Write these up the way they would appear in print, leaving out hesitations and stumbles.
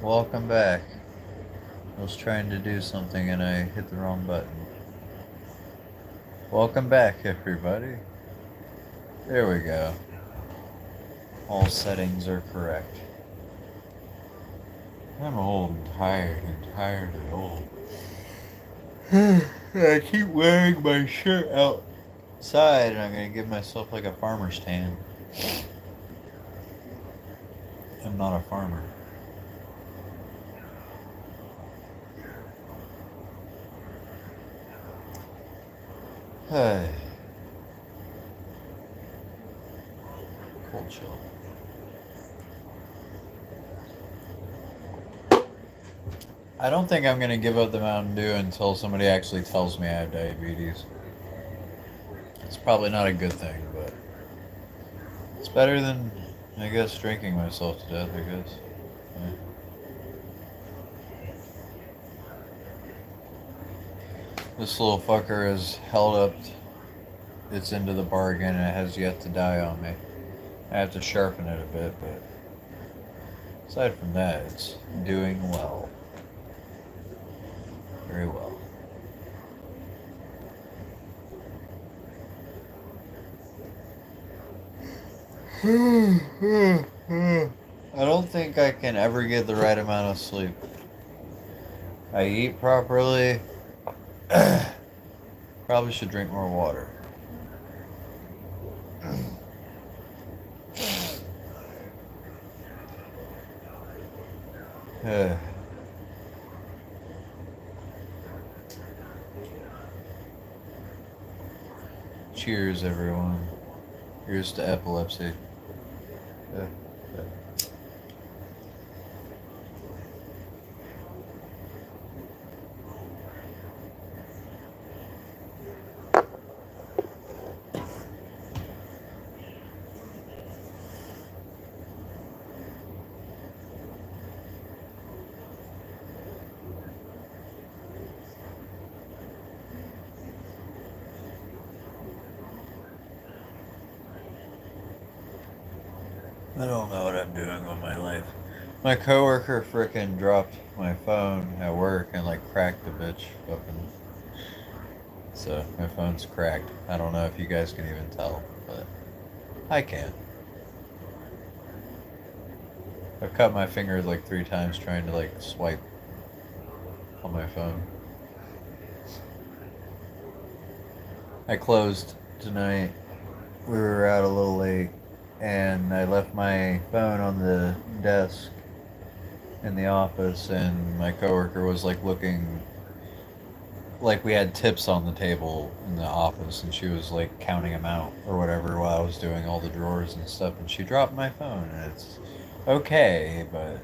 welcome back. I was trying to do something and I hit the wrong button. Welcome back, everybody. There we go. All settings are correct. I'm old and tired and old. I keep wearing my shirt outside and I'm gonna give myself like a farmer's tan. I'm not a farmer. Hey. Cold chill. I don't think I'm gonna give up the Mountain Dew until somebody actually tells me I have diabetes. It's probably not a good thing, but it's better than, I guess, drinking myself to death, I guess. Yeah. This little fucker has held up its end of the bargain and it has yet to die on me. I have to sharpen it a bit, but aside from that, it's doing well. Very well. I don't think I can ever get the right amount of sleep. I eat properly. Probably should drink more water. Cheers, everyone. Here's to epilepsy. I don't know what I'm doing with my life. My coworker frickin' dropped my phone at work and like cracked the bitch open. So my phone's cracked. I don't know if you guys can even tell, but I can. I've cut my fingers like 3 times trying to like swipe on my phone. I closed tonight. We were out a little late and I left my phone on the desk in the office and my coworker was like looking like we had tips on the table in the office and she was like counting them out or whatever while I was doing all the drawers and stuff and she dropped my phone and it's okay but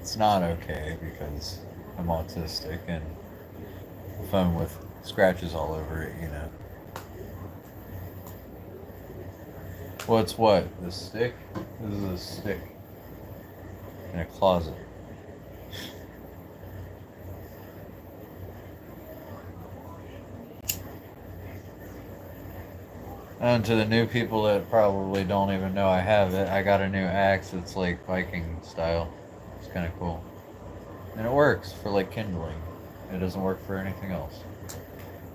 it's not okay because I'm autistic and a phone with scratches all over it, you know. What's what? The stick? This is a stick in a closet. And to the new people that probably don't even know I have it, I got a new axe. It's like Viking style. It's kind of cool. And it works for like kindling. It doesn't work for anything else.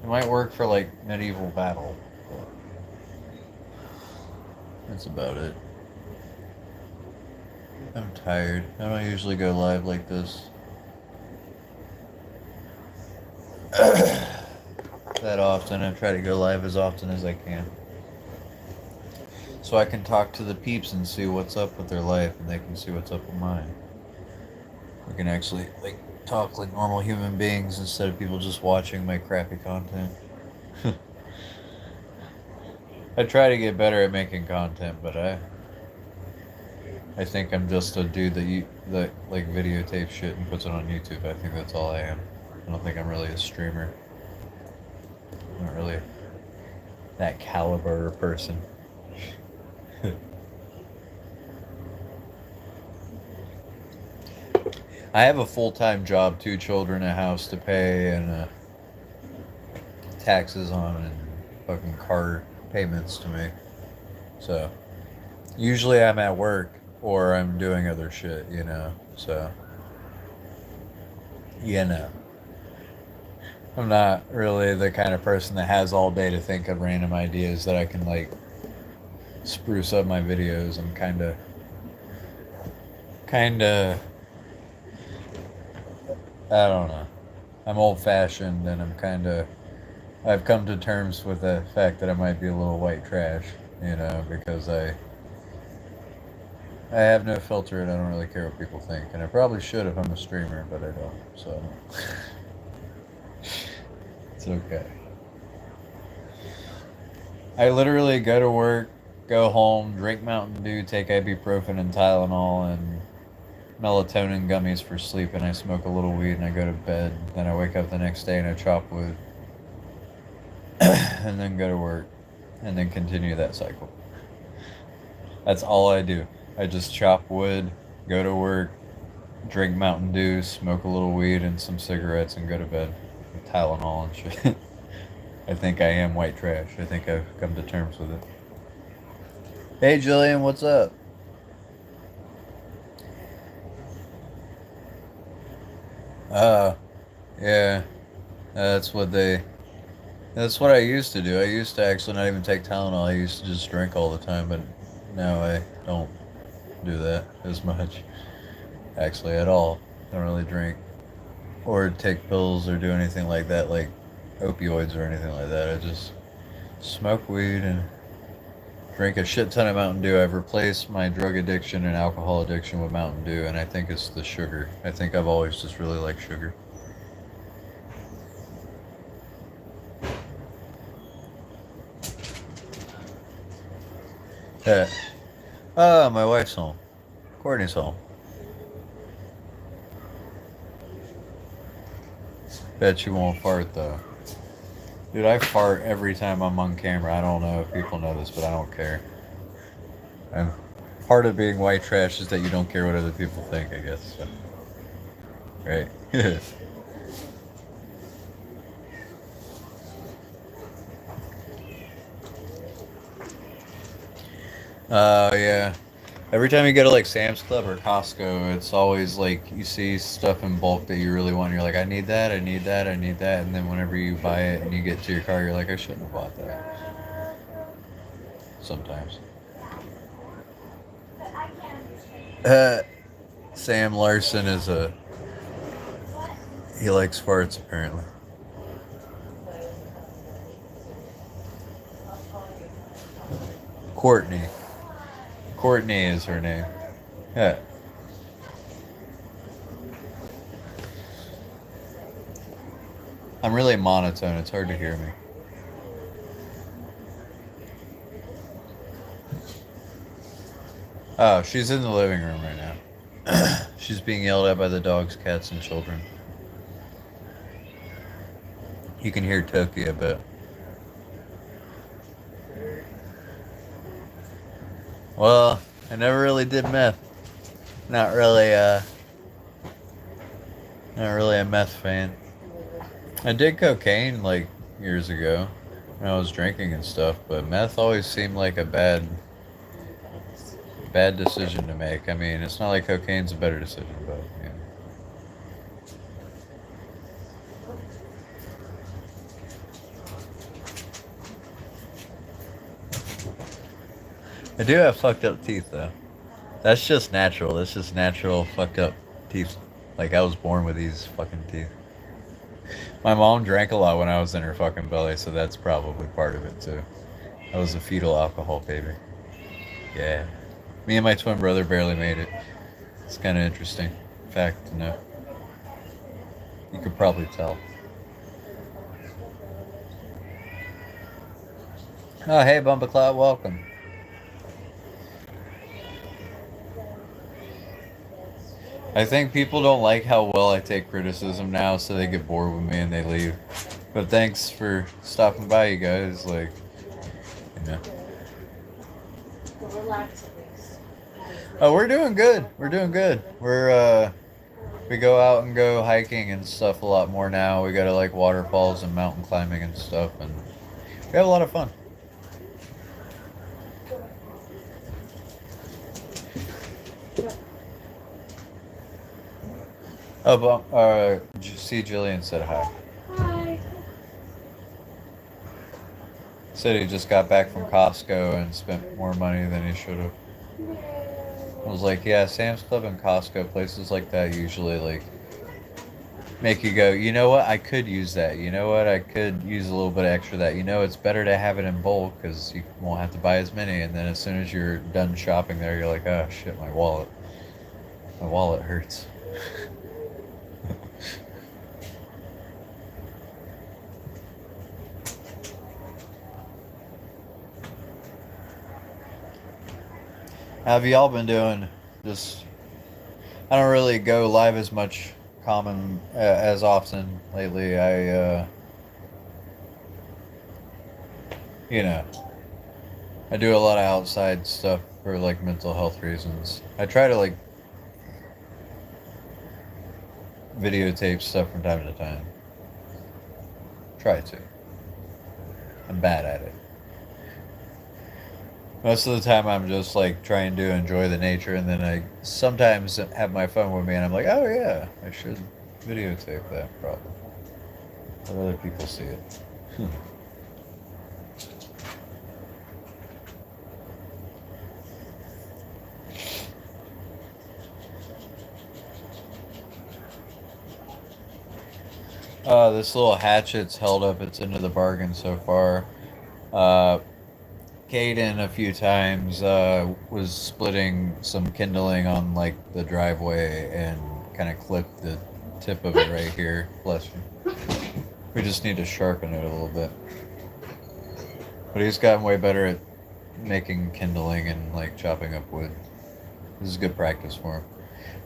It might work for like medieval battle, but that's about it. I'm tired. I don't usually go live like this. That often. I try to go live as often as I can. So I can talk to the peeps and see what's up with their life and they can see what's up with mine. We can actually like talk like normal human beings instead of people just watching my crappy content. I try to get better at making content, but I think I'm just a dude that like videotapes shit and puts it on YouTube. I think that's all I am. I don't think I'm really a streamer. I'm not really that caliber of person. I have a full-time job, 2 children, a house to pay, and taxes on, and fucking car payments to me. So usually I'm at work or I'm doing other shit, you know. So you know, I'm not really the kind of person that has all day to think of random ideas that I can like spruce up my videos. I'm kind of, I don't know. I'm old fashioned and I've come to terms with the fact that I might be a little white trash, because I have no filter and I don't really care what people think. And I probably should if I'm a streamer, but I don't. So it's okay. I literally go to work, go home, drink Mountain Dew, take ibuprofen and Tylenol and melatonin gummies for sleep, and I smoke a little weed and I go to bed. Then I wake up the next day and I chop wood and then go to work and then continue that cycle. That's all I do. I just chop wood, go to work, drink Mountain Dew, smoke a little weed and some cigarettes, and go to bed with Tylenol and shit. I think I am white trash. I think I've come to terms with it. Hey, Jillian, what's up? Uh, yeah, that's what they. That's what I used to do. I used to actually not even take Tylenol. I used to just drink all the time, but now I don't do that as much. Actually, at all. I don't really drink or take pills or do anything like that, like opioids or anything like that. I just smoke weed and drink a shit ton of Mountain Dew. I've replaced my drug addiction and alcohol addiction with Mountain Dew, and I think it's the sugar. I think I've always just really liked sugar. Yeah. Oh, my wife's home. Courtney's home. Bet you won't fart though. Dude, I fart every time I'm on camera. I don't know if people know this, but I don't care. And part of being white trash is that you don't care what other people think, I guess. So. Right? Yeah. Every time you go to like Sam's Club or Costco, it's always like you see stuff in bulk that you really want. You're like, I need that, I need that, I need that. And then whenever you buy it and you get to your car, you're like, I shouldn't have bought that. Sometimes. Uh, Sam Larson is he likes farts apparently. Courtney. Courtney is her name. Yeah. I'm really monotone. It's hard to hear me. Oh, she's in the living room right now. She's being yelled at by the dogs, cats, and children. You can hear Toki a bit. Well, I never really did meth. Not really, not really a meth fan. I did cocaine like years ago when I was drinking and stuff, but meth always seemed like a bad decision to make. I mean, it's not like cocaine's a better decision, but yeah. I do have fucked up teeth though. That's just natural. That's just natural fucked up teeth. Like I was born with these fucking teeth. My mom drank a lot when I was in her fucking belly, so that's probably part of it too. I was a fetal alcohol baby. Yeah. Me and my twin brother barely made it. It's kind of interesting fact to know. You could probably tell. Oh, hey, Bumpaclot, welcome. I think people don't like how well I take criticism now, so they get bored with me and they leave. But thanks for stopping by, you guys. Like, you know. Oh, we're doing good. We're doing good. We go out and go hiking and stuff a lot more now. We go to like waterfalls and mountain climbing and stuff, and we have a lot of fun. Oh, but see, Jillian said hi. Hi. Said he just got back from Costco and spent more money than he should have. I was like, yeah, Sam's Club and Costco, places like that usually like make you go, you know what, I could use that. You know what, I could use a little bit extra of that. You know, it's better to have it in bulk because you won't have to buy as many. And then as soon as you're done shopping there, you're like, oh shit, my wallet. My wallet hurts. How have y'all been doing? Just, I don't really go live as much as often lately. You know, I do a lot of outside stuff for like mental health reasons. I try to like videotape stuff from time to time. Try to. I'm bad at it. Most of the time, I'm just like trying to enjoy the nature, and then I sometimes have my phone with me, and I'm like, oh yeah, I should videotape that problem. Let other people see it. This little hatchet's held up its end of the bargain so far. Uh, Caden a few times was splitting some kindling on like the driveway and kind of clipped the tip of it right here. Bless you. We just need to sharpen it a little bit. But he's gotten way better at making kindling and like chopping up wood. This is good practice for him.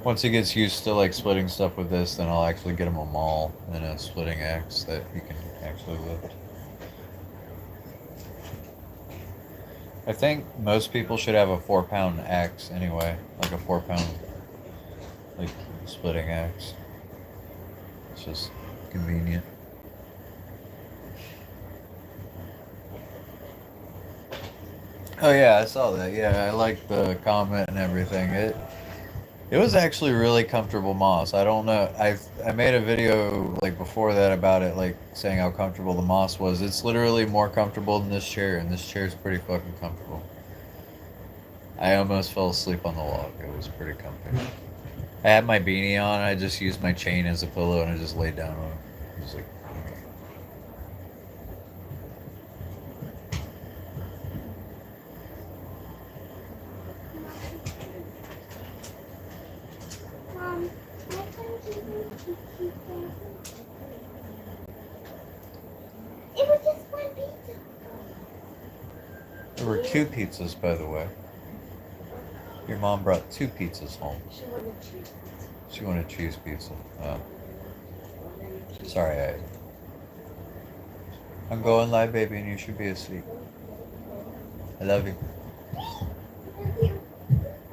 Once he gets used to like splitting stuff with this, then I'll actually get him a maul and a splitting axe that he can actually lift. I think most people should have a 4-pound axe anyway, like a 4-pound like splitting axe. It's just convenient. Oh yeah, I saw that. Yeah, I like the comment and everything. It was actually really comfortable moss. I don't know. I made a video like before that about it, like saying how comfortable the moss was. It's literally more comfortable than this chair, and this chair is pretty fucking comfortable. I almost fell asleep on the log. It was pretty comfy. I had my beanie on. I just used my chain as a pillow, and I just laid down on it. It was like, Mom, why can't you keep that? It was just one pizza. there were 2 pizzas, by the way. Your mom brought 2 pizzas home. She wanted cheese. She wanted cheese pizza. Oh, sorry, I'm going live, baby, and you should be asleep. I love you.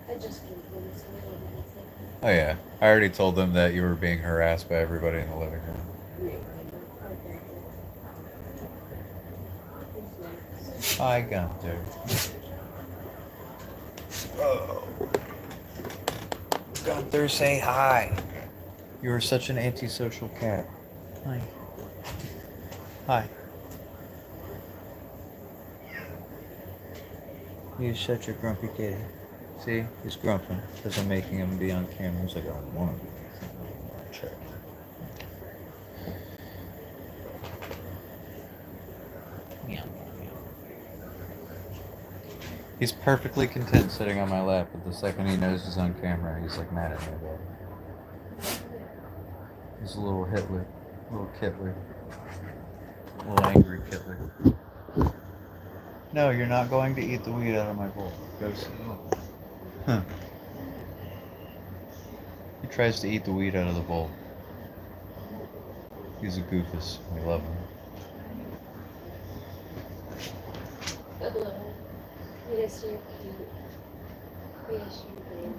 I just gave them this little Oh yeah, I already told them that you were being harassed by everybody in the living room. Hi, Gunther. Oh, Gunther, say hi. You are such an antisocial cat. Hi. Hi. You're such a grumpy kitty. See, he's grumping because I'm making him be on camera. He's like, I don't want to be. Check. Meow, meow. He's perfectly content sitting on my lap, but the second he knows he's on camera, he's like mad at me about it. He's a little Hitler, little Kitler, little angry Kitler. No, you're not going to eat the weed out of my bowl. Go sit down. Huh. He tries to eat the weed out of the bowl. He's a goofus. We love him. Yes, you're cute. Yes, you're baby.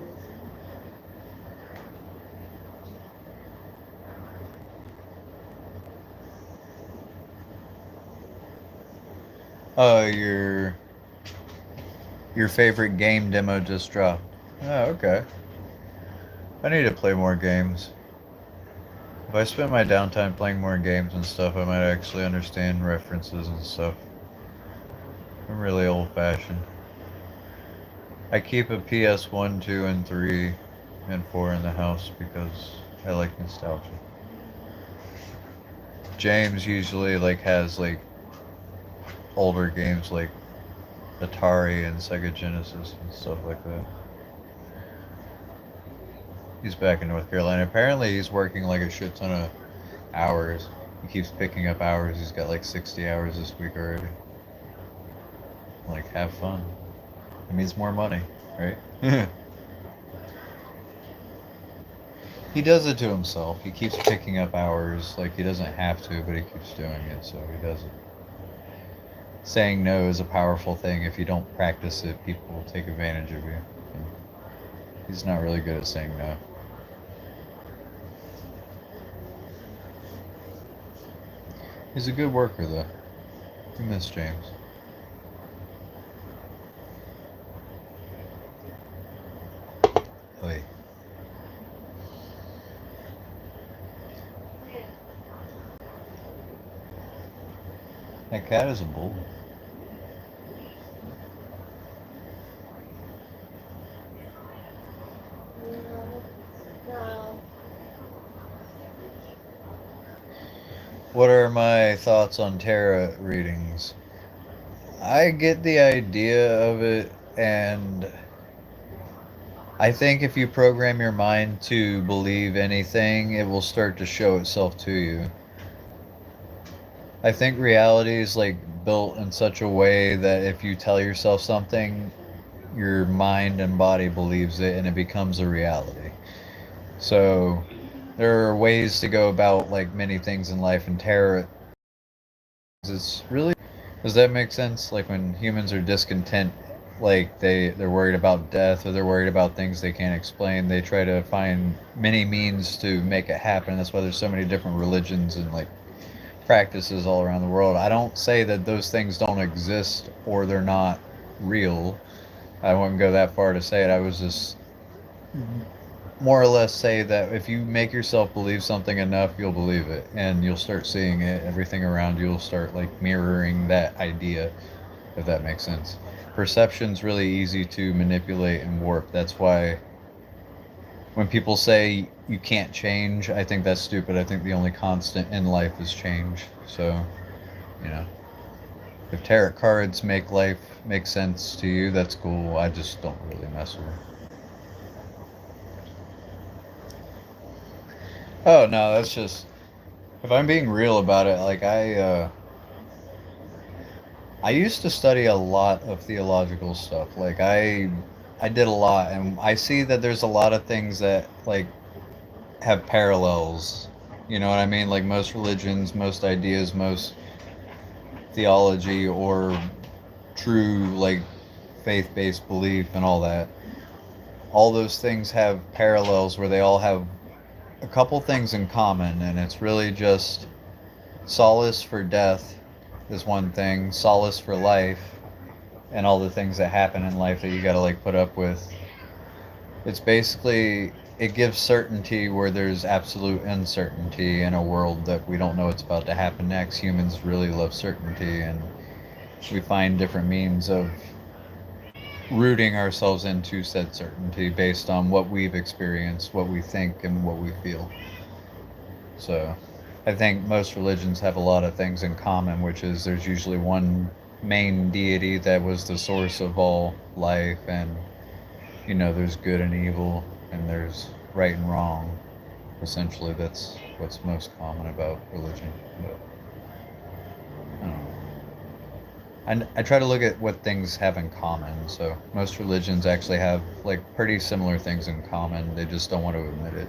Oh, your favorite game demo just dropped. Oh, okay. I need to play more games. If I spent my downtime playing more games and stuff, I might actually understand references and stuff. I'm really old fashioned. I keep a PS1, 2, and 3 and 4 in the house because I like nostalgia. James usually like has like older games like Atari and Sega Genesis and stuff like that. He's back in North Carolina. Apparently he's working like a shit ton of hours. He keeps picking up hours. He's got like 60 hours this week already. Like, have fun. It means more money, right? He does it to himself. He keeps picking up hours. Like, he doesn't have to, but he keeps doing it, so he does it. Saying no is a powerful thing. If you don't practice it, people will take advantage of you. And he's not really good at saying no. He's a good worker, though. We miss James. Oy. That cat is a bull. No. What are my thoughts on tarot readings? I get the idea of it, and I think if you program your mind to believe anything, it will start to show itself to you. I think reality is like built in such a way that if you tell yourself something, your mind and body believes it and it becomes a reality. So there are ways to go about like many things in life, and tarot is really, does that make sense? Like when humans are discontent, like they're worried about death or they're worried about things they can't explain, they try to find many means to make it happen. That's why there's so many different religions and like practices all around the world. I don't say that those things don't exist or they're not real. I wouldn't go that far to say it. I was just more or less say that if you make yourself believe something enough, you'll believe it and you'll start seeing it. Everything around you will start like mirroring that idea, if that makes sense. Perception's really easy to manipulate and warp. That's why when people say you can't change, I think that's stupid. I think the only constant in life is change. So, you know, if tarot cards make life make sense to you, that's cool. I just don't really mess with them. Oh no, that's just, if I'm being real about it, like I used to study a lot of theological stuff. Like I did a lot, and I see that there's a lot of things that like have parallels. You know what I mean? Like most religions, most ideas, most theology or true like faith-based belief and all that. All those things have parallels where they all have a couple things in common, and it's really just solace for death is one thing, solace for life, and all the things that happen in life that you gotta like put up with. It's basically, it gives certainty where there's absolute uncertainty in a world that we don't know what's about to happen next. Humans really love certainty, and we find different means of rooting ourselves into said certainty based on what we've experienced, what we think, and what we feel. So I think most religions have a lot of things in common, which is there's usually one main deity that was the source of all life, and you know, there's good and evil, and there's right and wrong. Essentially, that's what's most common about religion. But I don't know. I try to look at what things have in common. So most religions actually have like pretty similar things in common. They just don't want to admit it.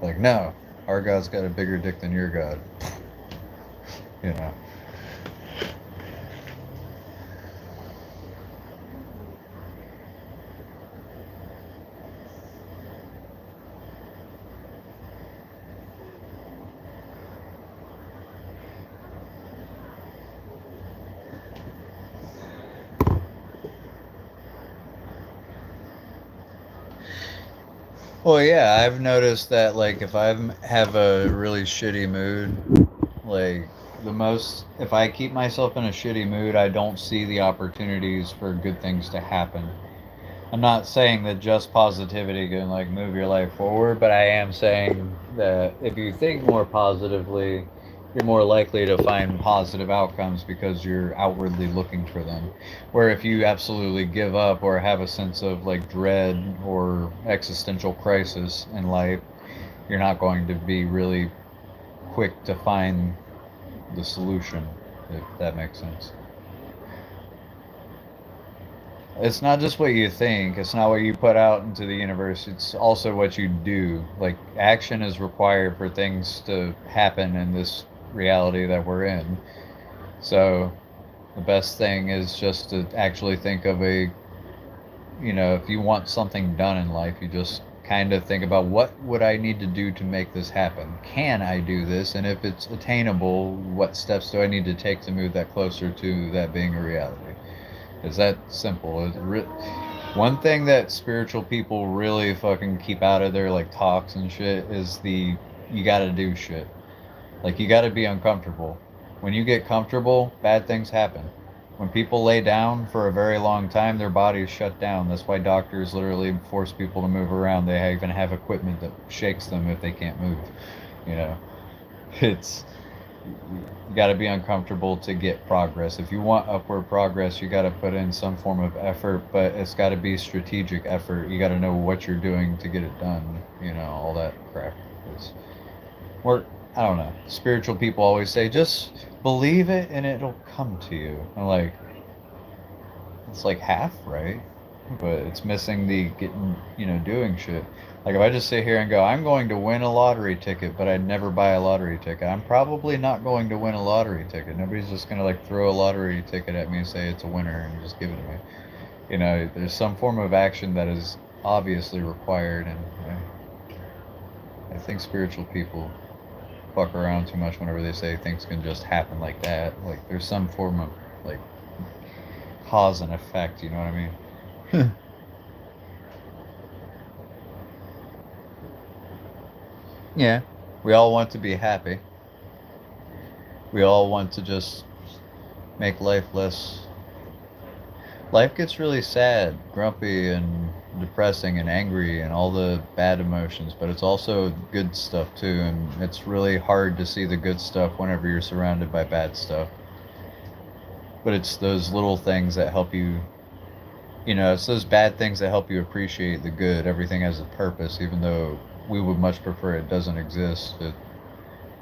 Like, no, our God's got a bigger dick than your God. You know. Well, yeah, I've noticed that like if I have a really shitty mood, like if I keep myself in a shitty mood, I don't see the opportunities for good things to happen. I'm not saying that just positivity can like move your life forward, but I am saying that if you think more positively, you're more likely to find positive outcomes because you're outwardly looking for them. Where if you absolutely give up or have a sense of like dread or existential crisis in life, you're not going to be really quick to find the solution, if that makes sense. It's not just what you think, it's not what you put out into the universe, it's also what you do. Like, action is required for things to happen in this reality that we're in. So, the best thing is just to actually think of if you want something done in life, you just kind of think about what would I need to do to make this happen? Can I do this? And if it's attainable, what steps do I need to take to move that closer to that being a reality? It's that simple. One thing that spiritual people really fucking keep out of their like talks and shit is you gotta do shit. Like you gotta be uncomfortable. When you get comfortable, bad things happen. When people lay down for a very long time, their bodies shut down. That's why doctors literally force people to move around. They even have equipment that shakes them if they can't move. You know, it's you got to be uncomfortable to get progress. If you want upward progress, you got to put in some form of effort, but it's got to be strategic effort. You got to know what you're doing to get it done. All that crap. It's, or I don't know. Spiritual people always say, just believe it and it'll come to you. I'm like, it's like half right, but it's missing the getting, doing shit. Like if I just sit here and go, I'm going to win a lottery ticket, but I'd never buy a lottery ticket, I'm probably not going to win a lottery ticket. Nobody's just gonna like throw a lottery ticket at me and say it's a winner and just give it to me. There's some form of action that is obviously required, and I think spiritual people fuck around too much whenever they say things can just happen like that. Like there's some form of like cause and effect. You know what I mean? Yeah, we all want to be happy. We all want to just make life less. Life gets really sad, grumpy, and depressing, and angry, and all the bad emotions, but it's also good stuff too, and it's really hard to see the good stuff whenever you're surrounded by bad stuff. But it's those little things that help you, it's those bad things that help you appreciate the good. Everything has a purpose, even though we would much prefer it doesn't exist. It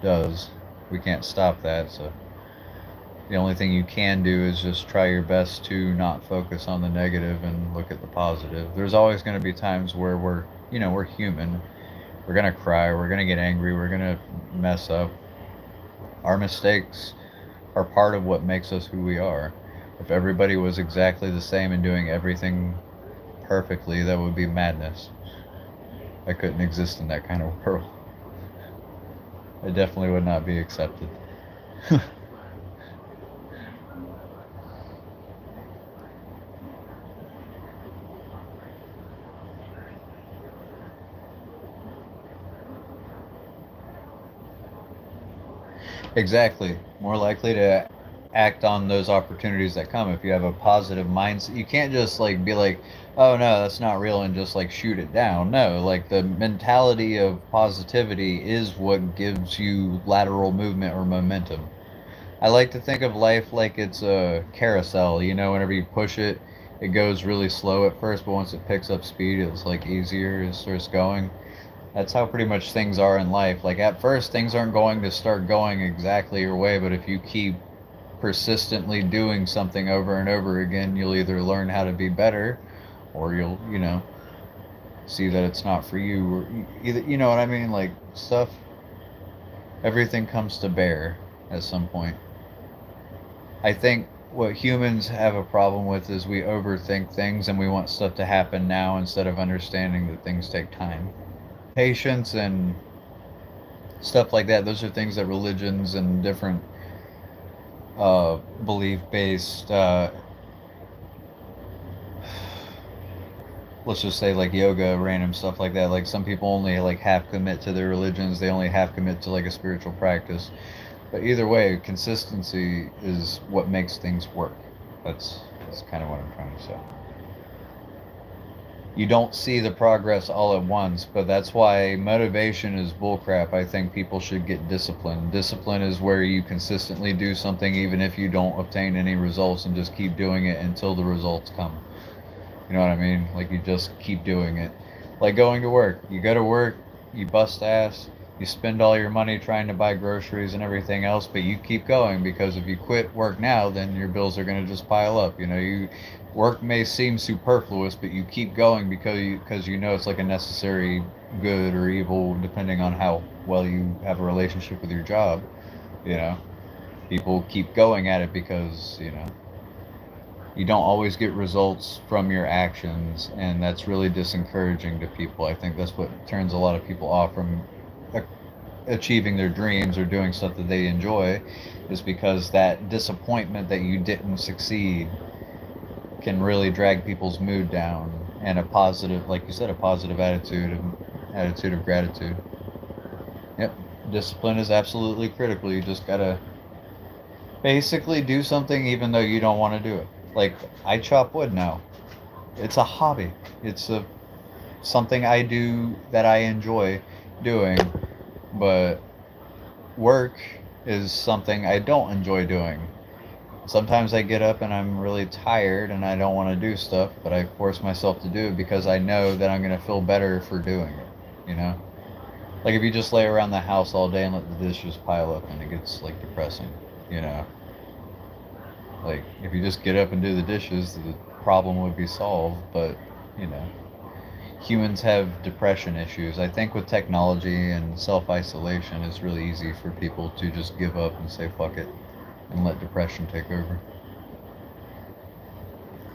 does. We can't stop that, so the only thing you can do is just try your best to not focus on the negative and look at the positive. There's always going to be times where we're human. We're going to cry, we're going to get angry, we're going to mess up. Our mistakes are part of what makes us who we are. If everybody was exactly the same and doing everything perfectly, that would be madness. I couldn't exist in that kind of world. I definitely would not be accepted. Exactly. More likely to act on those opportunities that come if you have a positive mindset. You can't just like be like, "Oh no, that's not real," and just like shoot it down. No, like the mentality of positivity is what gives you lateral movement or momentum. I like to think of life like it's a carousel. Whenever you push it, it goes really slow at first, but once it picks up speed, it's like easier. It starts going. That's how pretty much things are in life. Like at first, things aren't going to start going exactly your way, but if you keep persistently doing something over and over again, you'll either learn how to be better or you'll see that it's not for you. Or either, you know what I mean? Like stuff, everything comes to bear at some point. I think what humans have a problem with is we overthink things and we want stuff to happen now instead of understanding that things take time. Patience and stuff like that. Those are things that religions and different belief based let's just say like yoga, random stuff like that. Like some people only like half commit to their religions, they only half commit to like a spiritual practice. But either way, consistency is what makes things work. That's kind of what I'm trying to say. You don't see the progress all at once, but that's why motivation is bullcrap. I think people should get discipline. Discipline is where you consistently do something even if you don't obtain any results and just keep doing it until the results come. You know what I mean? Like you just keep doing it. Like going to work. You go to work, you bust ass, you spend all your money trying to buy groceries and everything else, but you keep going because if you quit work now, then your bills are going to just pile up. You know, you work may seem superfluous, but you keep going because you know it's like a necessary good or evil depending on how well you have a relationship with your job, you know. People keep going at it because, you know, you don't always get results from your actions, and that's really disencouraging to people. I think that's what turns a lot of people off from achieving their dreams or doing stuff that they enjoy, is because that disappointment that you didn't succeed can really drag people's mood down, and a positive, like you said, a positive attitude of gratitude. Yep, discipline is absolutely critical. You just gotta basically do something even though you don't want to do it. Like I chop wood now. It's a hobby. It's a something I do that I enjoy doing, but work is something I don't enjoy doing. Sometimes I get up and I'm really tired and I don't want to do stuff, but I force myself to do it because I know that I'm going to feel better for doing it, you know? Like if you just lay around the house all day and let the dishes pile up and it gets like depressing, you know? Like if you just get up and do the dishes, the problem would be solved, but you know, humans have depression issues. I think with technology and self isolation, it's really easy for people to just give up and say fuck it and let depression take over.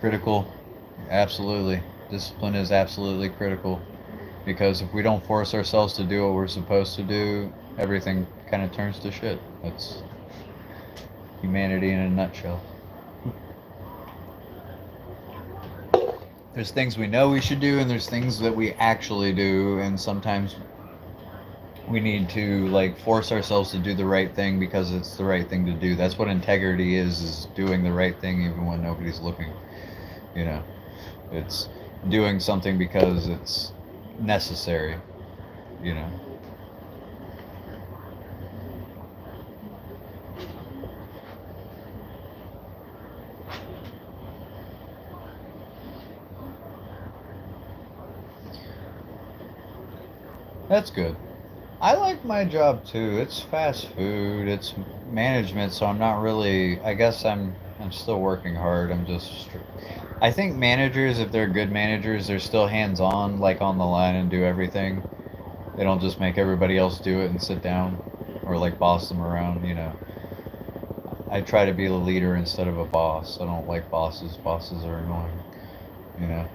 Critical, absolutely. Discipline is absolutely critical because if we don't force ourselves to do what we're supposed to do, everything kind of turns to shit. That's humanity in a nutshell. There's things we know we should do, and there's things that we actually do, and sometimes we need to like force ourselves to do the right thing because it's the right thing to do. That's what integrity is doing the right thing even when nobody's looking, you know. It's doing something because it's necessary, you know. That's good. I like my job too. It's fast food. It's management, so I'm not really. I guess I'm still working hard. I'm just. I think managers, if they're good managers, they're still hands on, like on the line and do everything. They don't just make everybody else do it and sit down, or like boss them around. You know. I try to be the leader instead of a boss. I don't like bosses. Bosses are annoying. You know.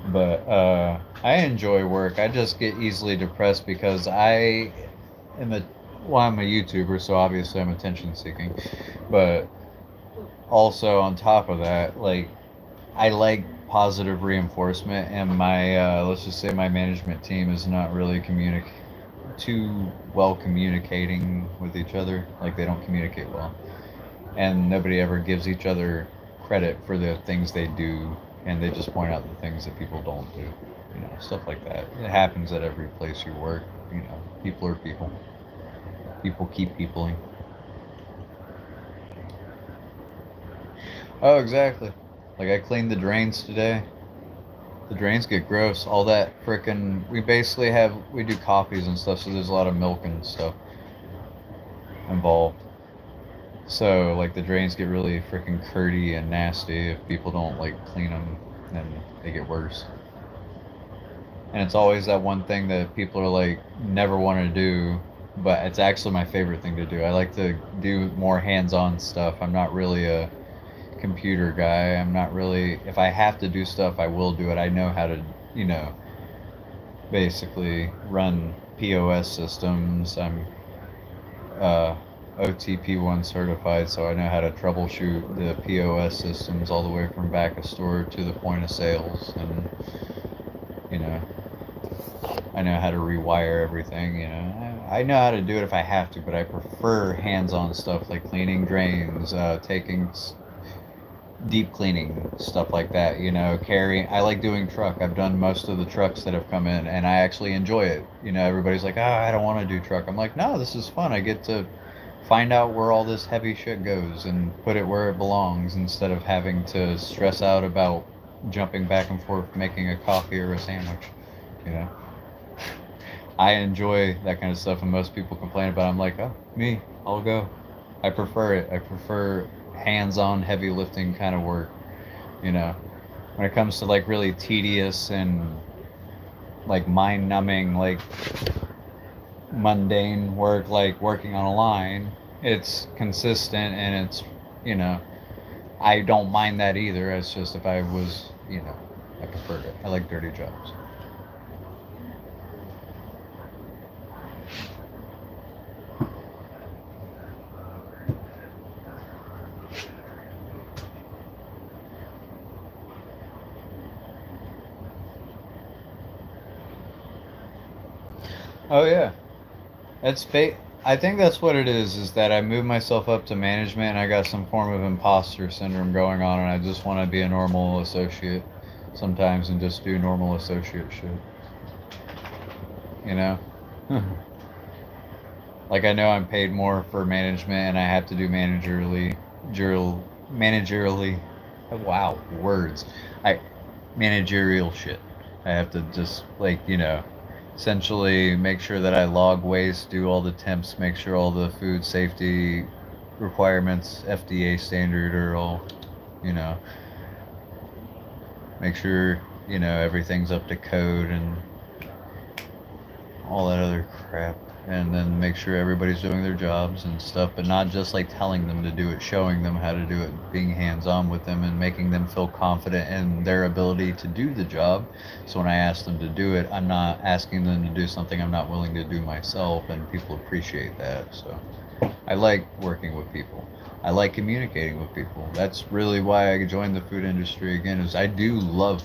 But I enjoy work. I just get easily depressed because I am a well, I'm a YouTuber, so obviously I'm attention seeking. But also on top of that, like I like positive reinforcement, and my let's just say my management team is not really too well communicating with each other. Like they don't communicate well, and nobody ever gives each other credit for the things they do, and they just point out the things that people don't do. You know, stuff like that. It happens at every place you work. You know, people are people. People keep peopling. Oh, exactly. Like I cleaned the drains today. The drains get gross. All that frickin' we do coffees and stuff, so there's a lot of milk and stuff involved. So like the drains get really freaking curdy and nasty if people don't like clean them, then they get worse. And it's always that one thing that people are like never want to do, but it's actually my favorite thing to do. I like to do more hands-on stuff. I'm not really a computer guy. I'm not really if I have to do stuff, I will do it. I know how to, you know, basically run POS systems. I'm OTP1 certified, so I know how to troubleshoot the POS systems all the way from back of store to the point of sales, and you know, I know how to rewire everything. You know, I know how to do it if I have to, but I prefer hands-on stuff like cleaning drains, taking deep cleaning, stuff like that. You know, carrying. I like doing truck. I've done most of the trucks that have come in, and I actually enjoy it. You know, everybody's like, "Oh, I don't want to do truck." I'm like, "No, this is fun. I get to find out where all this heavy shit goes and put it where it belongs instead of having to stress out about jumping back and forth making a coffee or a sandwich." You know, I enjoy that kind of stuff, and most people complain about it. I'm like, oh, me, I'll go. I prefer it. I prefer hands-on, heavy lifting kind of work. You know, when it comes to like really tedious and like mind-numbing, like mundane work, like working on a line, it's consistent and it's, you know, I don't mind that either. It's just if I was, you know, I preferred it. I like dirty jobs. Oh yeah, that's I think that's what it is that I moved myself up to management and I got some form of imposter syndrome going on and I just want to be a normal associate sometimes and just do normal associate shit. You know? Like I know I'm paid more for management and I have to do managerially wow, words. I managerial shit. I have to just like, you know, essentially make sure that I log waste, do all the temps, make sure all the food safety requirements, FDA standard are all, you know, make sure, you know, everything's up to code and all that other crap. And then make sure everybody's doing their jobs and stuff, but not just like telling them to do it, showing them how to do it, being hands on with them and making them feel confident in their ability to do the job. So when I ask them to do it, I'm not asking them to do something I'm not willing to do myself, and people appreciate that. So I like working with people. I like communicating with people. That's really why I joined the food industry again, is I do love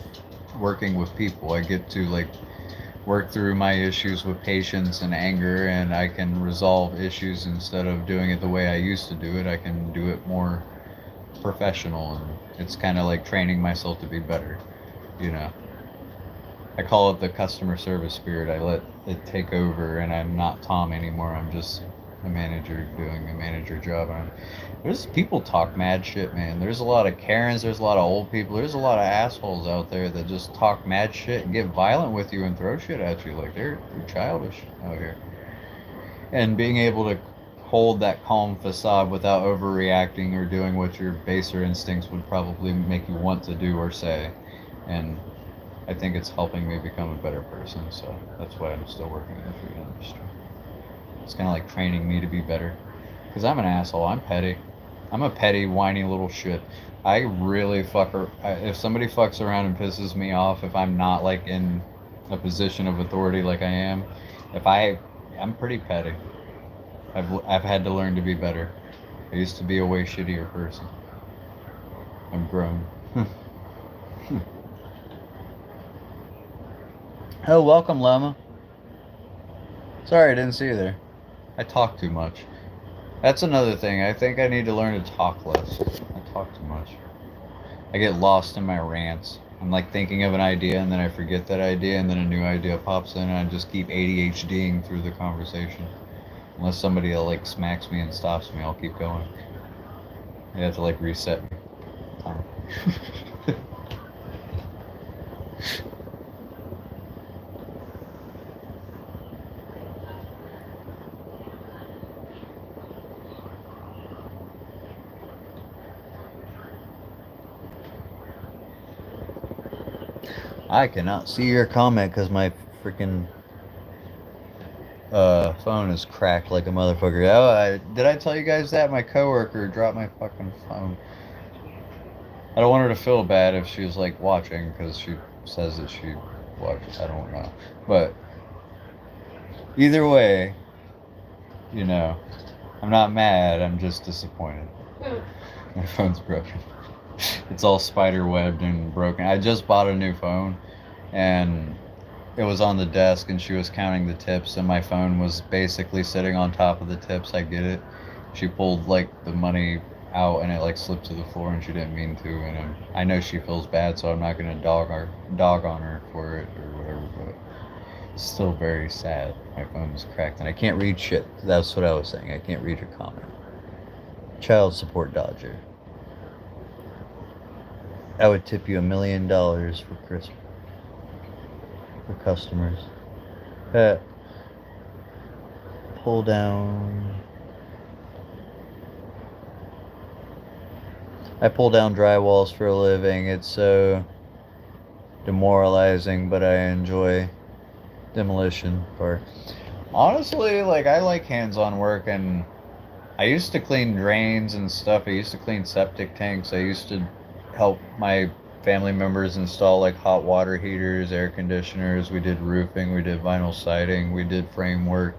working with people. I get to like work through my issues with patience and anger, and I can resolve issues instead of doing it the way I used to do it. I can do it more professional, and it's kind of like training myself to be better, you know. I call it the customer service spirit. I let it take over, and I'm not Tom anymore. I'm just a manager doing a manager job. There's people talk mad shit, man. There's a lot of Karens. There's a lot of old people. There's a lot of assholes out there that just talk mad shit and get violent with you and throw shit at you. Like they're childish out here. And being able to hold that calm facade without overreacting or doing what your baser instincts would probably make you want to do or say. And I think it's helping me become a better person, so that's why I'm still working in the food industry. It's kind of like training me to be better. Because I'm an asshole. I'm petty. I'm a petty, whiny little shit. I really if somebody fucks around and pisses me off, if I'm not like in a position of authority like I am, if I, I'm pretty petty. I've had to learn to be better. I used to be a way shittier person. I'm grown. Oh, welcome, Llama. Sorry I didn't see you there. I talk too much. That's another thing. I think I need to learn to talk less. I talk too much. I get lost in my rants. I'm like thinking of an idea and then I forget that idea and then a new idea pops in and I just keep ADHDing through the conversation. Unless somebody like smacks me and stops me, I'll keep going. You have to like reset me. Time. I cannot see your comment because my freaking phone is cracked like a motherfucker. Oh, did I tell you guys that my coworker dropped my fucking phone? I don't want her to feel bad if she was like watching because she says that she watched. I don't know, but either way, you know, I'm not mad. I'm just disappointed. My phone's broken. It's all spider webbed and broken. I just bought a new phone, and it was on the desk, and she was counting the tips, and my phone was basically sitting on top of the tips. I get it. She pulled like the money out, and it like slipped to the floor, and she didn't mean to. And I know she feels bad, so I'm not gonna dog on her for it or whatever. But it's still very sad. My phone is cracked, and I can't read shit. That's what I was saying. I can't read your comment. Child support dodger. I would tip you $1 million for Christmas for customers. Pull down. I pull down drywalls for a living. It's so demoralizing, but I enjoy demolition part. Honestly, like I like hands-on work, and I used to clean drains and stuff. I used to clean septic tanks. I used to help my family members install like hot water heaters, air conditioners. We did roofing, we did vinyl siding, we did framework.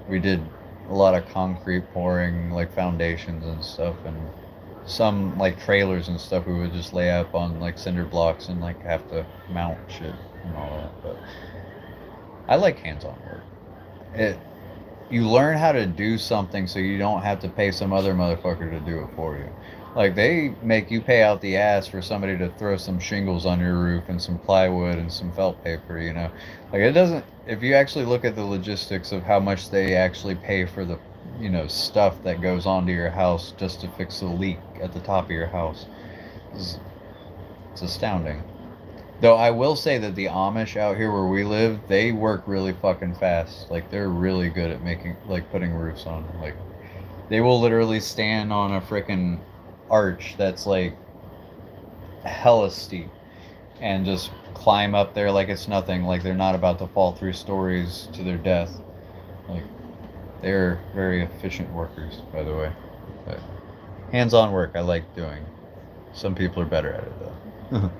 We did a lot of concrete pouring, like foundations and stuff, and some like trailers and stuff we would just lay up on like cinder blocks and like have to mount shit and all that. But I like hands-on work. It You learn how to do something so you don't have to pay some other motherfucker to do it for you. Like they make you pay out the ass for somebody to throw some shingles on your roof and some plywood and some felt paper, you know. Like it doesn't if you actually look at the logistics of how much they actually pay for the, stuff that goes onto your house just to fix a leak at the top of your house, it's astounding. Though I will say that the Amish out here where we live, they work really fucking fast. Like they're really good at making like putting roofs on. Like they will literally stand on a freaking arch that's like hella steep and just climb up there like it's nothing. Like they're not about to fall 3 stories to their death. Like they're very efficient workers, by the way. But hands-on work I like doing. Some people are better at it though.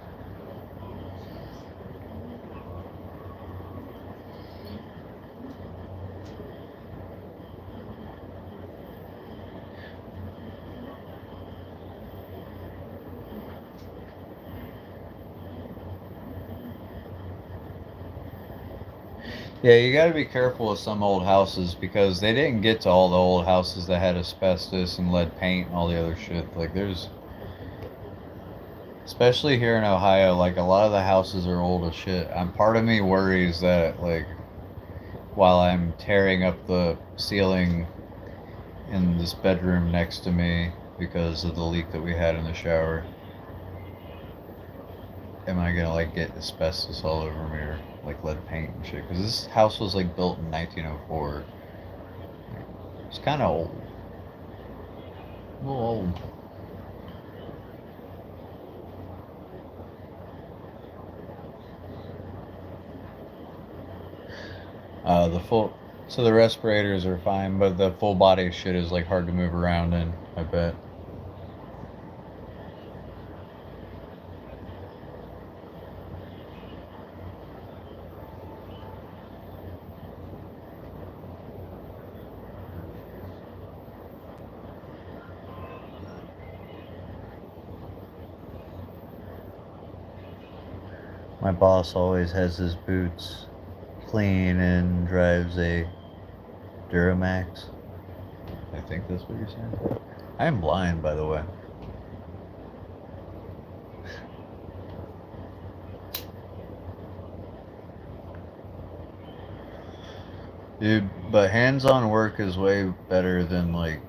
Yeah, you got to be careful with some old houses because they didn't get to all the old houses that had asbestos and lead paint and all the other shit. Like there's, especially here in Ohio, like a lot of the houses are old as shit. Part of me worries that like while I'm tearing up the ceiling in this bedroom next to me because of the leak that we had in the shower, am I gonna like get asbestos all over me or like lead paint and shit? Because this house was like built in 1904. It's kind of old. A little old. The full, so the respirators are fine, but the full body shit is like hard to move around in, I bet. My boss always has his boots clean and drives a Duramax. I think that's what you're saying. I am blind, by the way. Dude, but hands-on work is way better than like,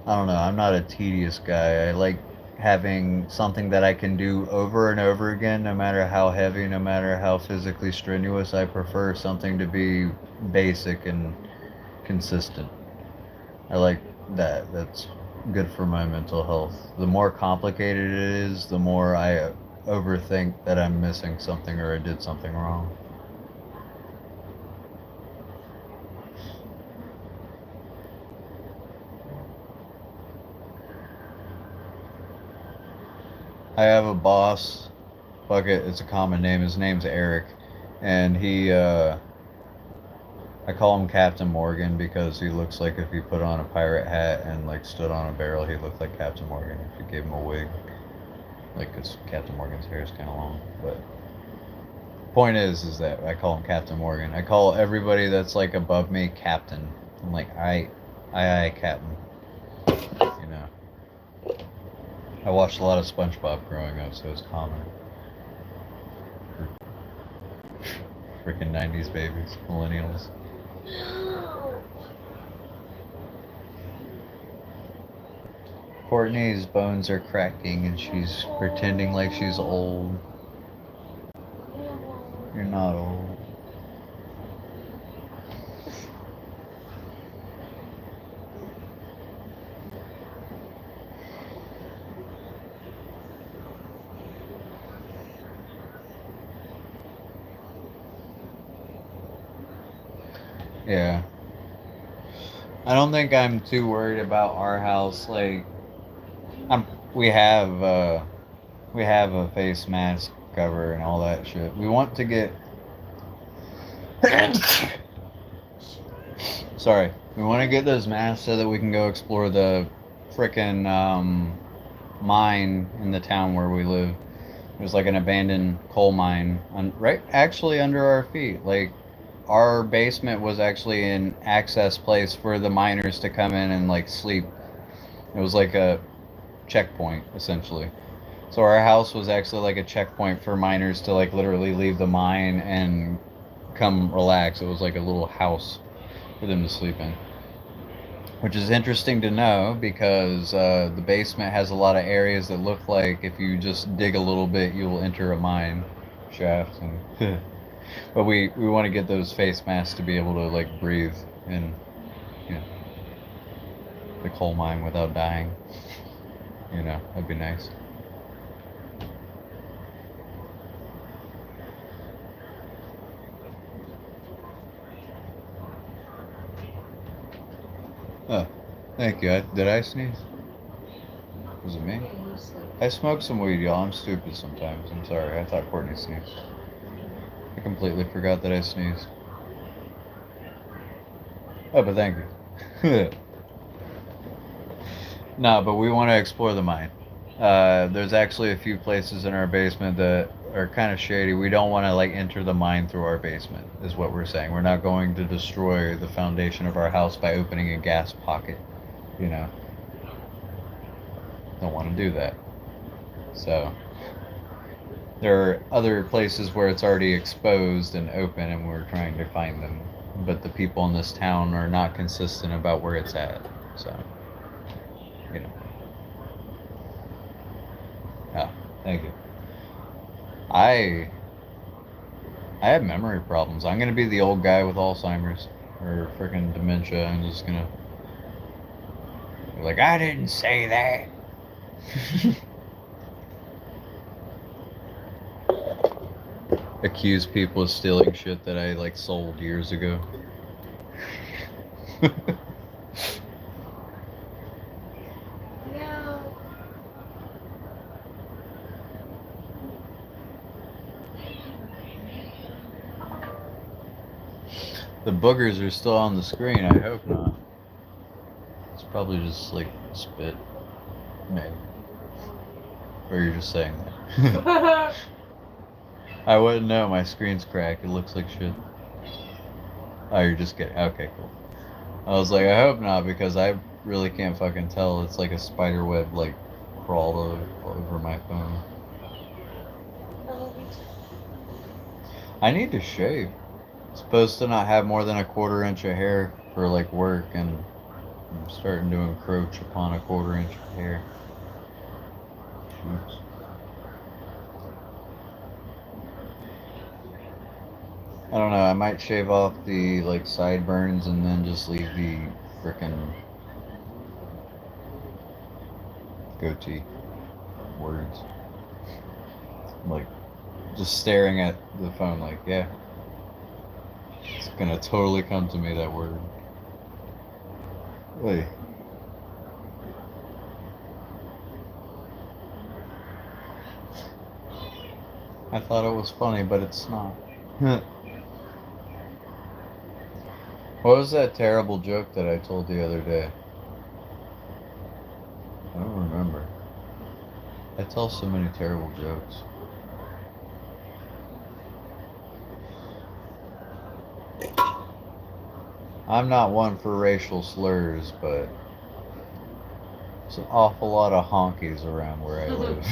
I don't know, I'm not a tedious guy. I like having something that I can do over and over again, no matter how heavy, no matter how physically strenuous. I prefer something to be basic and consistent. I like that. That's good for my mental health. The more complicated it is, the more I overthink that I'm missing something or I did something wrong. I have a boss. Fuck it, it's a common name. His name's Eric, and I call him Captain Morgan because he looks like if he put on a pirate hat and like stood on a barrel, he looked like Captain Morgan if you gave him a wig. Like, cause Captain Morgan's hair is kind of long, but point is that I call him Captain Morgan. I call everybody that's like above me Captain. I'm like, I, Captain. You know. I watched a lot of SpongeBob growing up, so it's common. Freaking 90s babies, millennials. No. Courtney's bones are cracking and she's pretending like she's old. You're not old. Yeah. I don't think I'm too worried about our house. Like, I'm, we have we have a face mask cover and all that shit. We want to get sorry. We want to get those masks so that we can go explore the frickin' mine in the town where we live. There's like an abandoned coal mine right actually under our feet. Like our basement was actually an access place for the miners to come in and like sleep. It was like a checkpoint essentially. So our house was actually like a checkpoint for miners to like literally leave the mine and come relax. It was like a little house for them to sleep in. Which is interesting to know because the basement has a lot of areas that look like if you just dig a little bit, you will enter a mine shaft. And but we want to get those face masks to be able to like breathe in, you know, the coal mine without dying. You know, that'd be nice. Oh, thank you. Did I sneeze? Was it me? I smoke some weed, y'all. I'm stupid sometimes. I'm sorry. I thought Courtney sneezed. I completely forgot that I sneezed. Oh, but thank you. No, but we want to explore the mine. There's actually a few places in our basement that are kind of shady. We don't want to like enter the mine through our basement, is what we're saying. We're not going to destroy the foundation of our house by opening a gas pocket. You know, don't want to do that. So there are other places where it's already exposed and open, and we're trying to find them. But the people in this town are not consistent about where it's at. So, you know. Oh, thank you. I I have memory problems. I'm gonna be the old guy with Alzheimer's or freaking dementia. I'm just gonna be like, I didn't say that. Accuse people of stealing shit that I like sold years ago. No. The boogers are still on the screen. I hope not. It's probably just like spit, maybe. Or you're just saying that. I wouldn't know. My screen's cracked. It looks like shit. Oh, you're just kidding. Okay, cool. I was like, I hope not because I really can't fucking tell. It's like a spider web like crawled over my phone. I need to shave. Supposed to not have more than a quarter-inch of hair for like work, and I'm starting to encroach upon a quarter-inch of hair. Oops. I don't know. I might shave off the like sideburns and then just leave the frickin' goatee. Words. Like just staring at the phone. Like, yeah, it's gonna totally come to me that word. Wait. I thought it was funny, but it's not. What was that terrible joke that I told the other day? I don't remember. I tell so many terrible jokes. I'm not one for racial slurs, but there's an awful lot of honkies around where I live.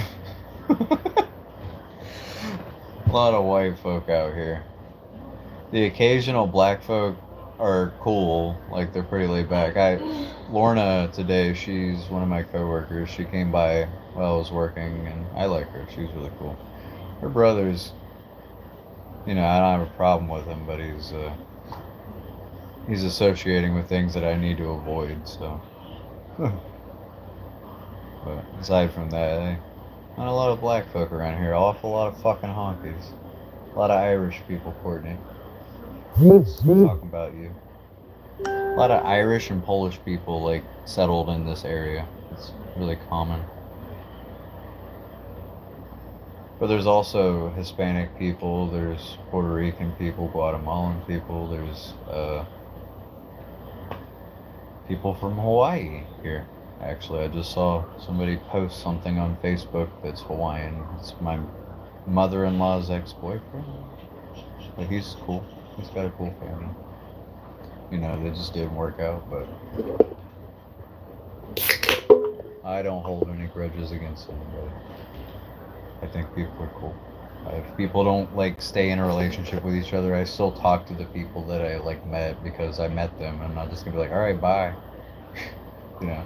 A lot of white folk out here. The occasional black folk are cool, like they're pretty laid back. Lorna today, she's one of my coworkers. She came by while I was working, and I like her. She's really cool. Her brother's, I don't have a problem with him, but he's associating with things that I need to avoid. So, but aside from that, not a lot of black folk around here. Awful lot of fucking honkies. A lot of Irish people, Courtney. Talking about you. A lot of Irish and Polish people like settled in this area. It's really common. But there's also Hispanic people, there's Puerto Rican people, Guatemalan people, there's people from Hawaii here. Actually, I just saw somebody post something on Facebook that's Hawaiian. It's my mother-in-law's ex-boyfriend. But he's cool. He's got a cool family. They just didn't work out, but I don't hold any grudges against anybody. I think people are cool. If people don't like stay in a relationship with each other, I still talk to the people that I like met because I met them. I'm not just gonna be like, all right, bye. you know.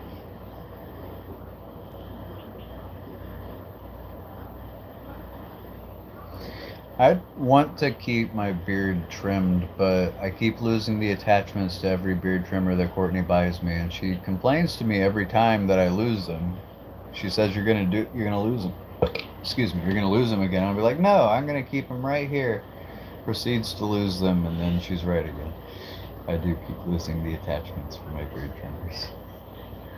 I want to keep my beard trimmed, but I keep losing the attachments to every beard trimmer that Courtney buys me, and she complains to me every time that I lose them. She says you're gonna lose them. Excuse me, you're gonna lose them again. I'll be like, no, I'm gonna keep them right here. Proceeds to lose them, and then she's right again. I do keep losing the attachments for my beard trimmers.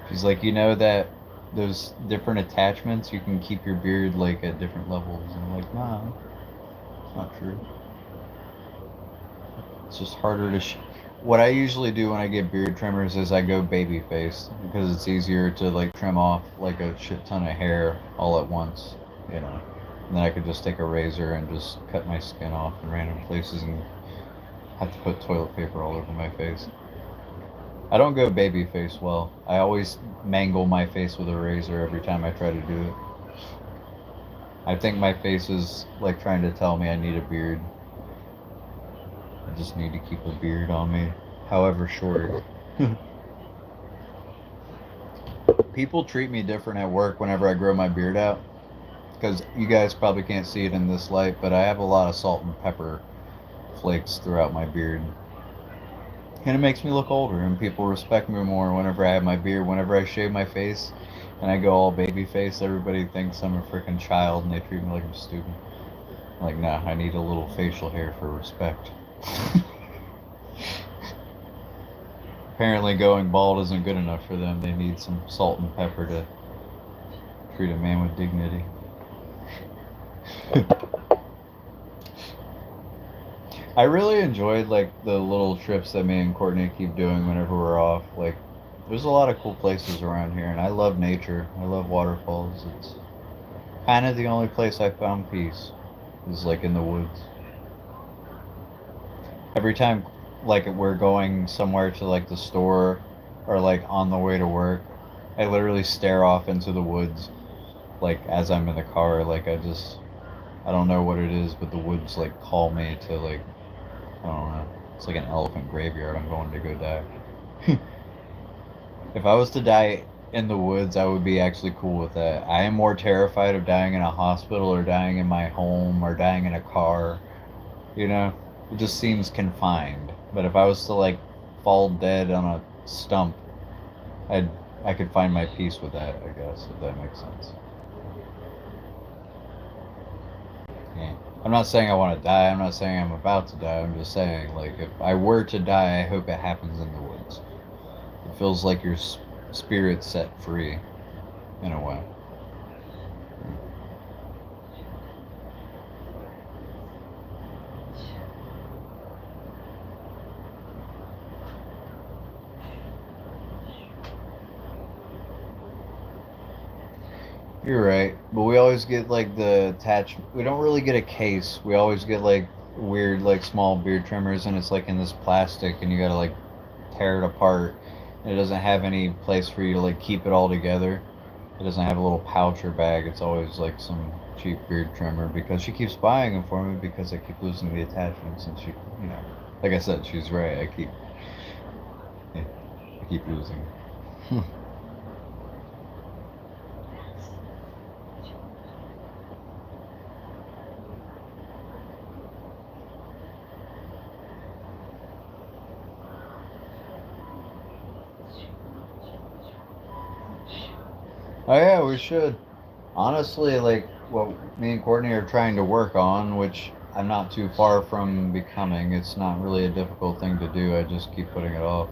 She's like, that those different attachments, you can keep your beard like at different levels. And I'm like, nah, it's not true. It's just harder to. What I usually do when I get beard trimmers is I go baby face because it's easier to like trim off like a shit ton of hair all at once, And then I could just take a razor and just cut my skin off in random places and have to put toilet paper all over my face. I don't go baby face well. I always mangle my face with a razor every time I try to do it. I think my face is like trying to tell me I need a beard. I just need to keep a beard on me, however short. People treat me different at work whenever I grow my beard out. Because you guys probably can't see it in this light, but I have a lot of salt and pepper flakes throughout my beard. And it makes me look older, and people respect me more whenever I have my beard. Whenever I shave my face and I go all baby face, everybody thinks I'm a freaking child and they treat me like I'm stupid. I'm like, nah, I need a little facial hair for respect. Apparently going bald isn't good enough for them. They need some salt and pepper to treat a man with dignity. I really enjoyed like the little trips that me and Courtney keep doing whenever we're off. Like, there's a lot of cool places around here, and I love nature. I love waterfalls. It's kind of the only place I found peace is like in the woods. Every time, like we're going somewhere to like the store or like on the way to work, I literally stare off into the woods, like as I'm in the car. Like I don't know what it is, but the woods like call me to like I don't know. It's like an elephant graveyard. I'm going to go die. If I was to die in the woods, I would be actually cool with that. I am more terrified of dying in a hospital or dying in my home or dying in a car. It just seems confined. But if I was to like fall dead on a stump, I'd I could find my peace with that, I guess, if that makes sense. Yeah. I'm not saying I want to die. I'm not saying I'm about to die. I'm just saying, like, if I were to die, I hope it happens in the woods. It feels like your spirit's set free, in a way. You're right, but we always get like the attachment. We don't really get a case. We always get like weird, like small beard trimmers, and it's like in this plastic, and you gotta like tear it apart. And it doesn't have any place for you to like keep it all together. It doesn't have a little pouch or bag. It's always like some cheap beard trimmer because she keeps buying them for me because I keep losing the attachments, and like I said, she's right. I keep losing. Oh yeah, we should. Honestly, like what me and Courtney are trying to work on, which I'm not too far from becoming. It's not really a difficult thing to do. I just keep putting it off.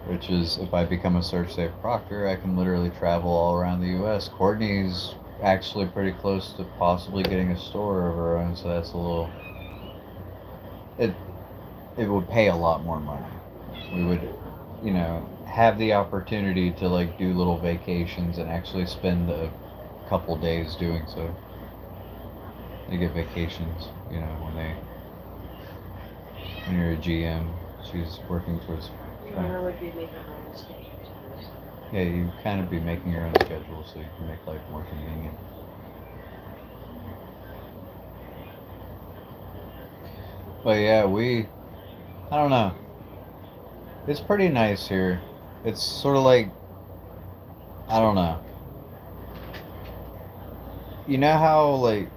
Which is, if I become a search safe proctor, I can literally travel all around the U.S. Courtney's actually pretty close to possibly getting a store of her own, so that's a little. It it would pay a lot more money. We would, have the opportunity to like do little vacations and actually spend a couple days doing so. They get vacations, when you're a GM. She's working towards. Mama would be making her own schedule. Yeah, you kind of be making your own schedule so you can make life more convenient. But yeah, I don't know. It's pretty nice here. It's sort of like, I don't know. You know how, like,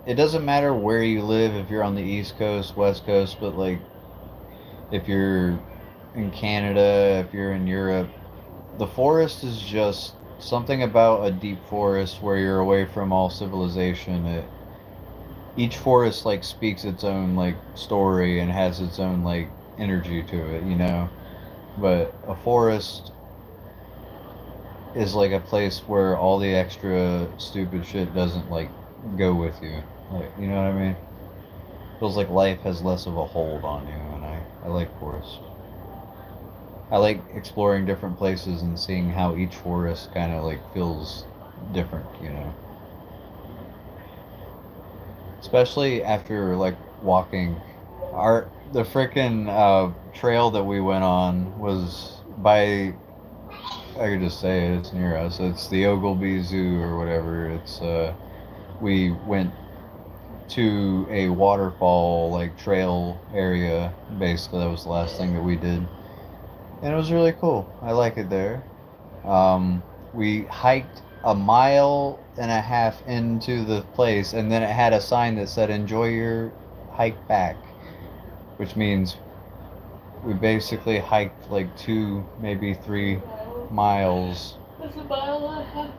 it doesn't matter where you live, if you're on the East Coast, West Coast, but, like, if you're in Canada, if you're in Europe, the forest is just something about a deep forest where you're away from all civilization. Each forest, like, speaks its own, like, story and has its own, like, energy to it. But a forest is like a place where all the extra stupid shit doesn't like go with you. Like, you know what I mean? Feels like life has less of a hold on you, and I like forests. I like exploring different places and seeing how each forest kind of like feels different. Especially after like walking. The frickin' trail that we went on was by, I could just say it, it's near us. It's the Ogilvy Zoo or whatever. We went to a waterfall like trail area. Basically, that was the last thing that we did, and it was really cool. I like it there. We hiked a mile and a half into the place, and then it had a sign that said "Enjoy your hike back," which means we basically hiked like 2, maybe 3 miles. That's a mile and a half.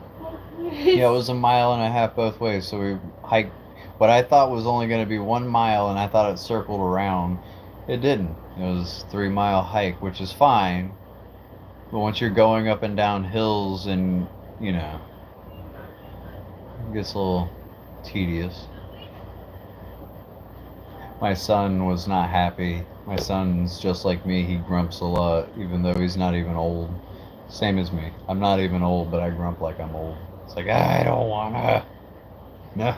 Yeah, it was a mile and a half both ways. So we hiked what I thought was only going to be 1 mile, and I thought it circled around. It didn't. It was 3 mile hike, which is fine. But once you're going up and down hills, and you know, it gets a little tedious. My son was not happy. My son's just like me. He grumps a lot, even though he's not even old. Same as me. I'm not even old, but I grump like I'm old. It's like, I don't wanna. No.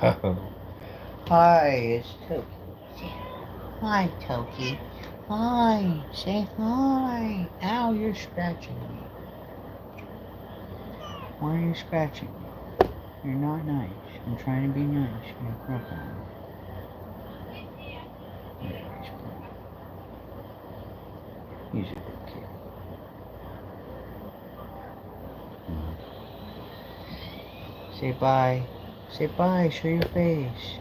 Hi, it's Toki. Hi, Toki. Hi, say hi. Ow, you're scratching me. Why are you scratching me? You're not nice. I'm trying to be nice. You're grumpy. Yeah, he's a good kid. Say bye. Say bye. Show your face.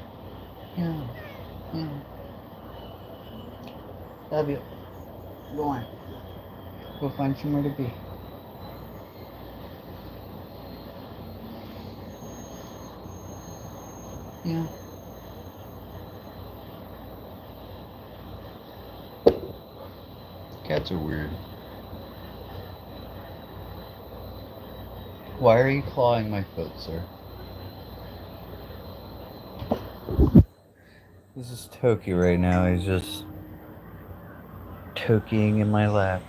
Yeah. Yeah. Love you. Go on. Go find somewhere to be. Yeah. Cats are weird. Why are you clawing my foot, sir? This is Toki right now. He's just Tokiing in my lap.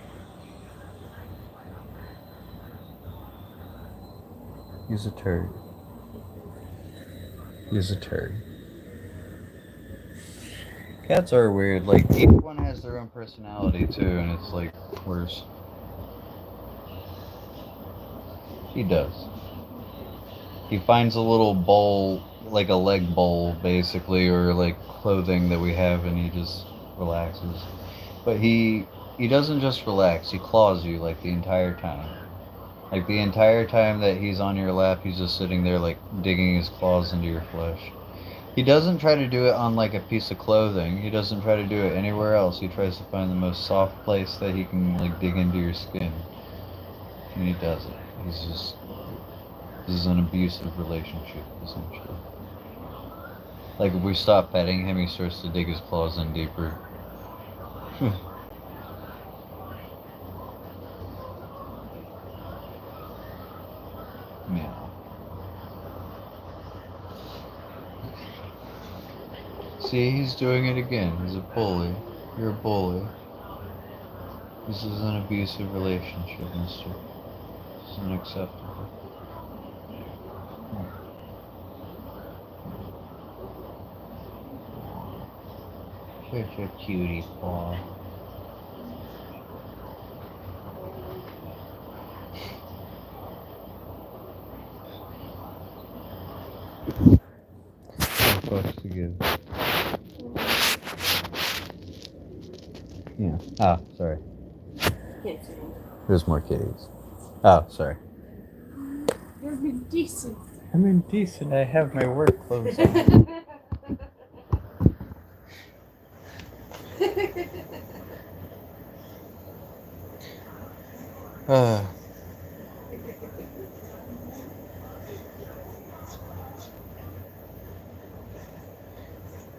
He's a turd. He's a turd. Cats are weird. Like, each one has their own personality, too, and it's, like, worse. He does. He finds a little bowl, like a leg bowl, basically, or, like, clothing that we have, and he just relaxes. But he doesn't just relax. He claws you, like, the entire time. Like, the entire time that he's on your lap, he's just sitting there, like, digging his claws into your flesh. He doesn't try to do it on, like, a piece of clothing. He doesn't try to do it anywhere else. He tries to find the most soft place that he can, like, dig into your skin. And he does it. He's just... This is an abusive relationship, essentially. Like, if we stop petting him, he starts to dig his claws in deeper. Meow. See, he's doing it again. He's a bully. You're a bully. This is an abusive relationship, mister. This is unacceptable. Such a cutie paw. Fucks to give. Yeah. Ah, sorry. There's more kitties. Oh, sorry. You're indecent. I'm indecent. I have my work clothes on.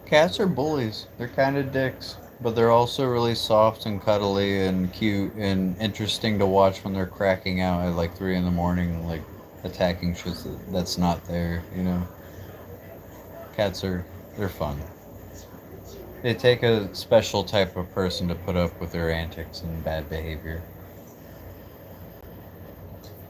Cats are bullies. They're kind of dicks, but they're also really soft and cuddly and cute and interesting to watch when they're cracking out at like 3 in the morning, like attacking shit that's not there, you know? Cats they're fun. They take a special type of person to put up with their antics and bad behavior.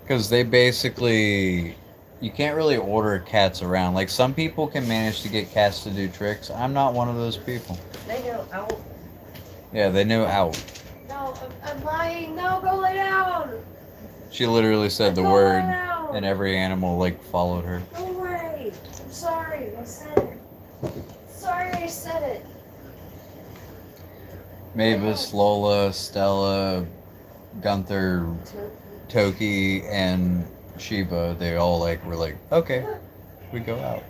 Because they basically, you can't really order cats around. Like, some people can manage to get cats to do tricks. I'm not one of those people. They know out. Yeah, they know out. No, I'm lying. No, go lay down. She literally said the Go word, lay down. and every animal, like, followed her. Go away. I'm sorry. I said it. Sorry, I said it. Mavis, Lola, Stella, Gunther, Toki, and Sheba, they all, like, were like, okay, we go out.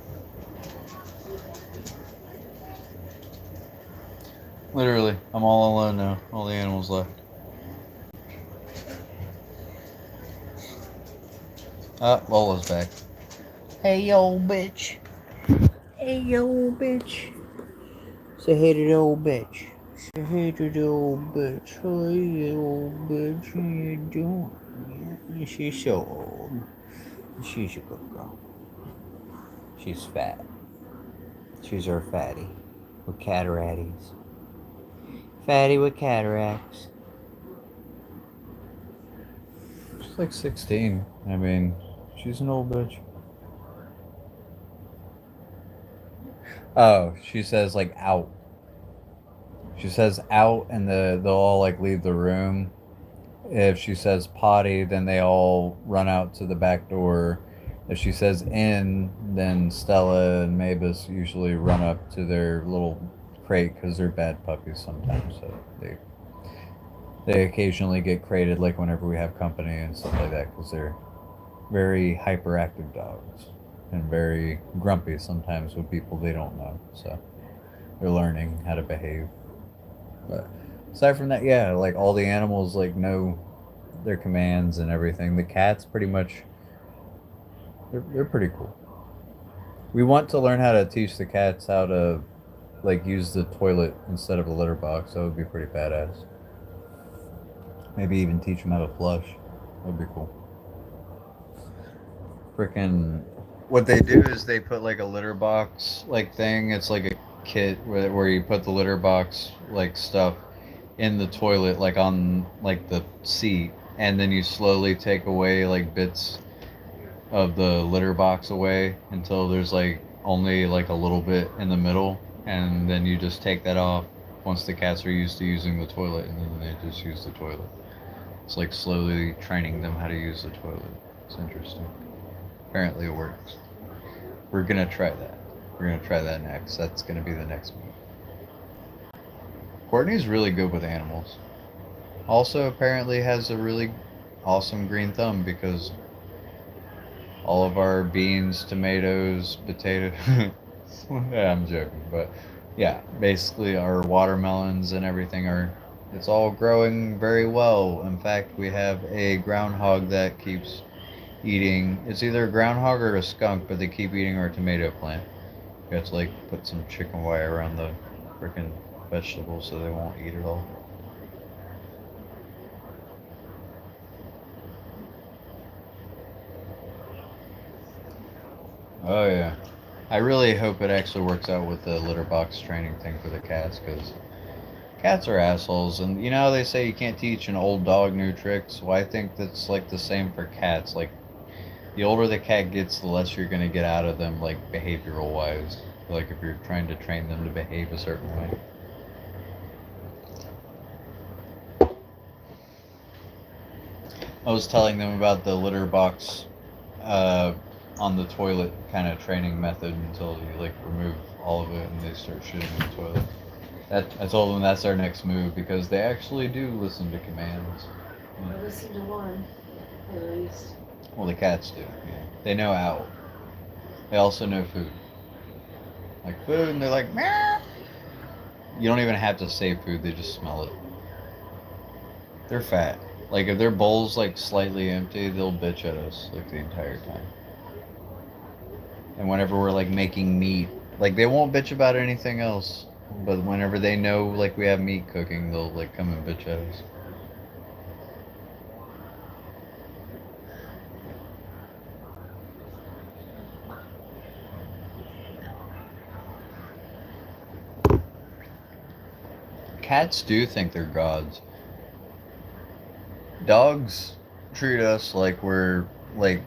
Literally, I'm all alone now. All the animals left. Ah, Lola's back. Hey, yo, bitch. Hey, yo, bitch. Say hey to the old bitch. Say hey to the old bitch. Hey, old bitch. How you doing? She's so old. She's a good girl. She's fat. She's our fatty. With cataracts. Fatty with cataracts. She's like 16. I mean, she's an old bitch. Oh, she says like out. She says out, and they'll all like leave the room. If she says potty, then they all run out to the back door. If she says in, then Stella and Mavis usually run up to their little crate because they're bad puppies sometimes. So they occasionally get crated, like whenever we have company and stuff like that, because they're very hyperactive dogs and very grumpy sometimes with people they don't know. So they're learning how to behave. But aside from that, yeah, like all the animals like know their commands and everything. The cats pretty much they're pretty cool. We want to learn how to teach the cats how to like use the toilet instead of a litter box. That would be pretty badass. Maybe even teach them how to flush. That would be cool. Freaking what they do is they put like a litter box like thing. It's like a kit where you put the litter box like stuff in the toilet, like on like the seat, and then you slowly take away like bits of the litter box away until there's like only like a little bit in the middle, and then you just take that off once the cats are used to using the toilet, and then they just use the toilet. It's like slowly training them how to use the toilet. It's interesting. Apparently it works. We're gonna try that. We're gonna try that next. That's gonna be the next move. Courtney's really good with animals. Also, apparently has a really awesome green thumb because all of our beans, tomatoes, potatoes. Yeah, I'm joking, but yeah, basically our watermelons and everything are. It's all growing very well. In fact, we have a groundhog that keeps eating. It's either a groundhog or a skunk, but they keep eating our tomato plant. We have to like put some chicken wire around the freaking vegetables so they won't eat it all. Oh yeah. I really hope it actually works out with the litter box training thing for the cats, because cats are assholes. And you know, they say you can't teach an old dog new tricks. Well, I think that's like the same for cats. Like, the older the cat gets, the less you're going to get out of them, like behavioral wise. Like, if you're trying to train them to behave a certain way. I was telling them about the litter box uh, on the toilet kind of training method until you like remove all of it and they start shitting in the toilet. That I told them that's our next move because they actually do listen to commands. I listened to one, at least. Well, the cats do. Yeah, they know out. They also know food. Like food, and they're like meow. You don't even have to say food; they just smell it. They're fat. Like if their bowl's like slightly empty, they'll bitch at us like the entire time. And whenever we're like making meat, like they won't bitch about anything else. But whenever they know like we have meat cooking, they'll like come and bitch at us. Cats do think they're gods. Dogs treat us like we're like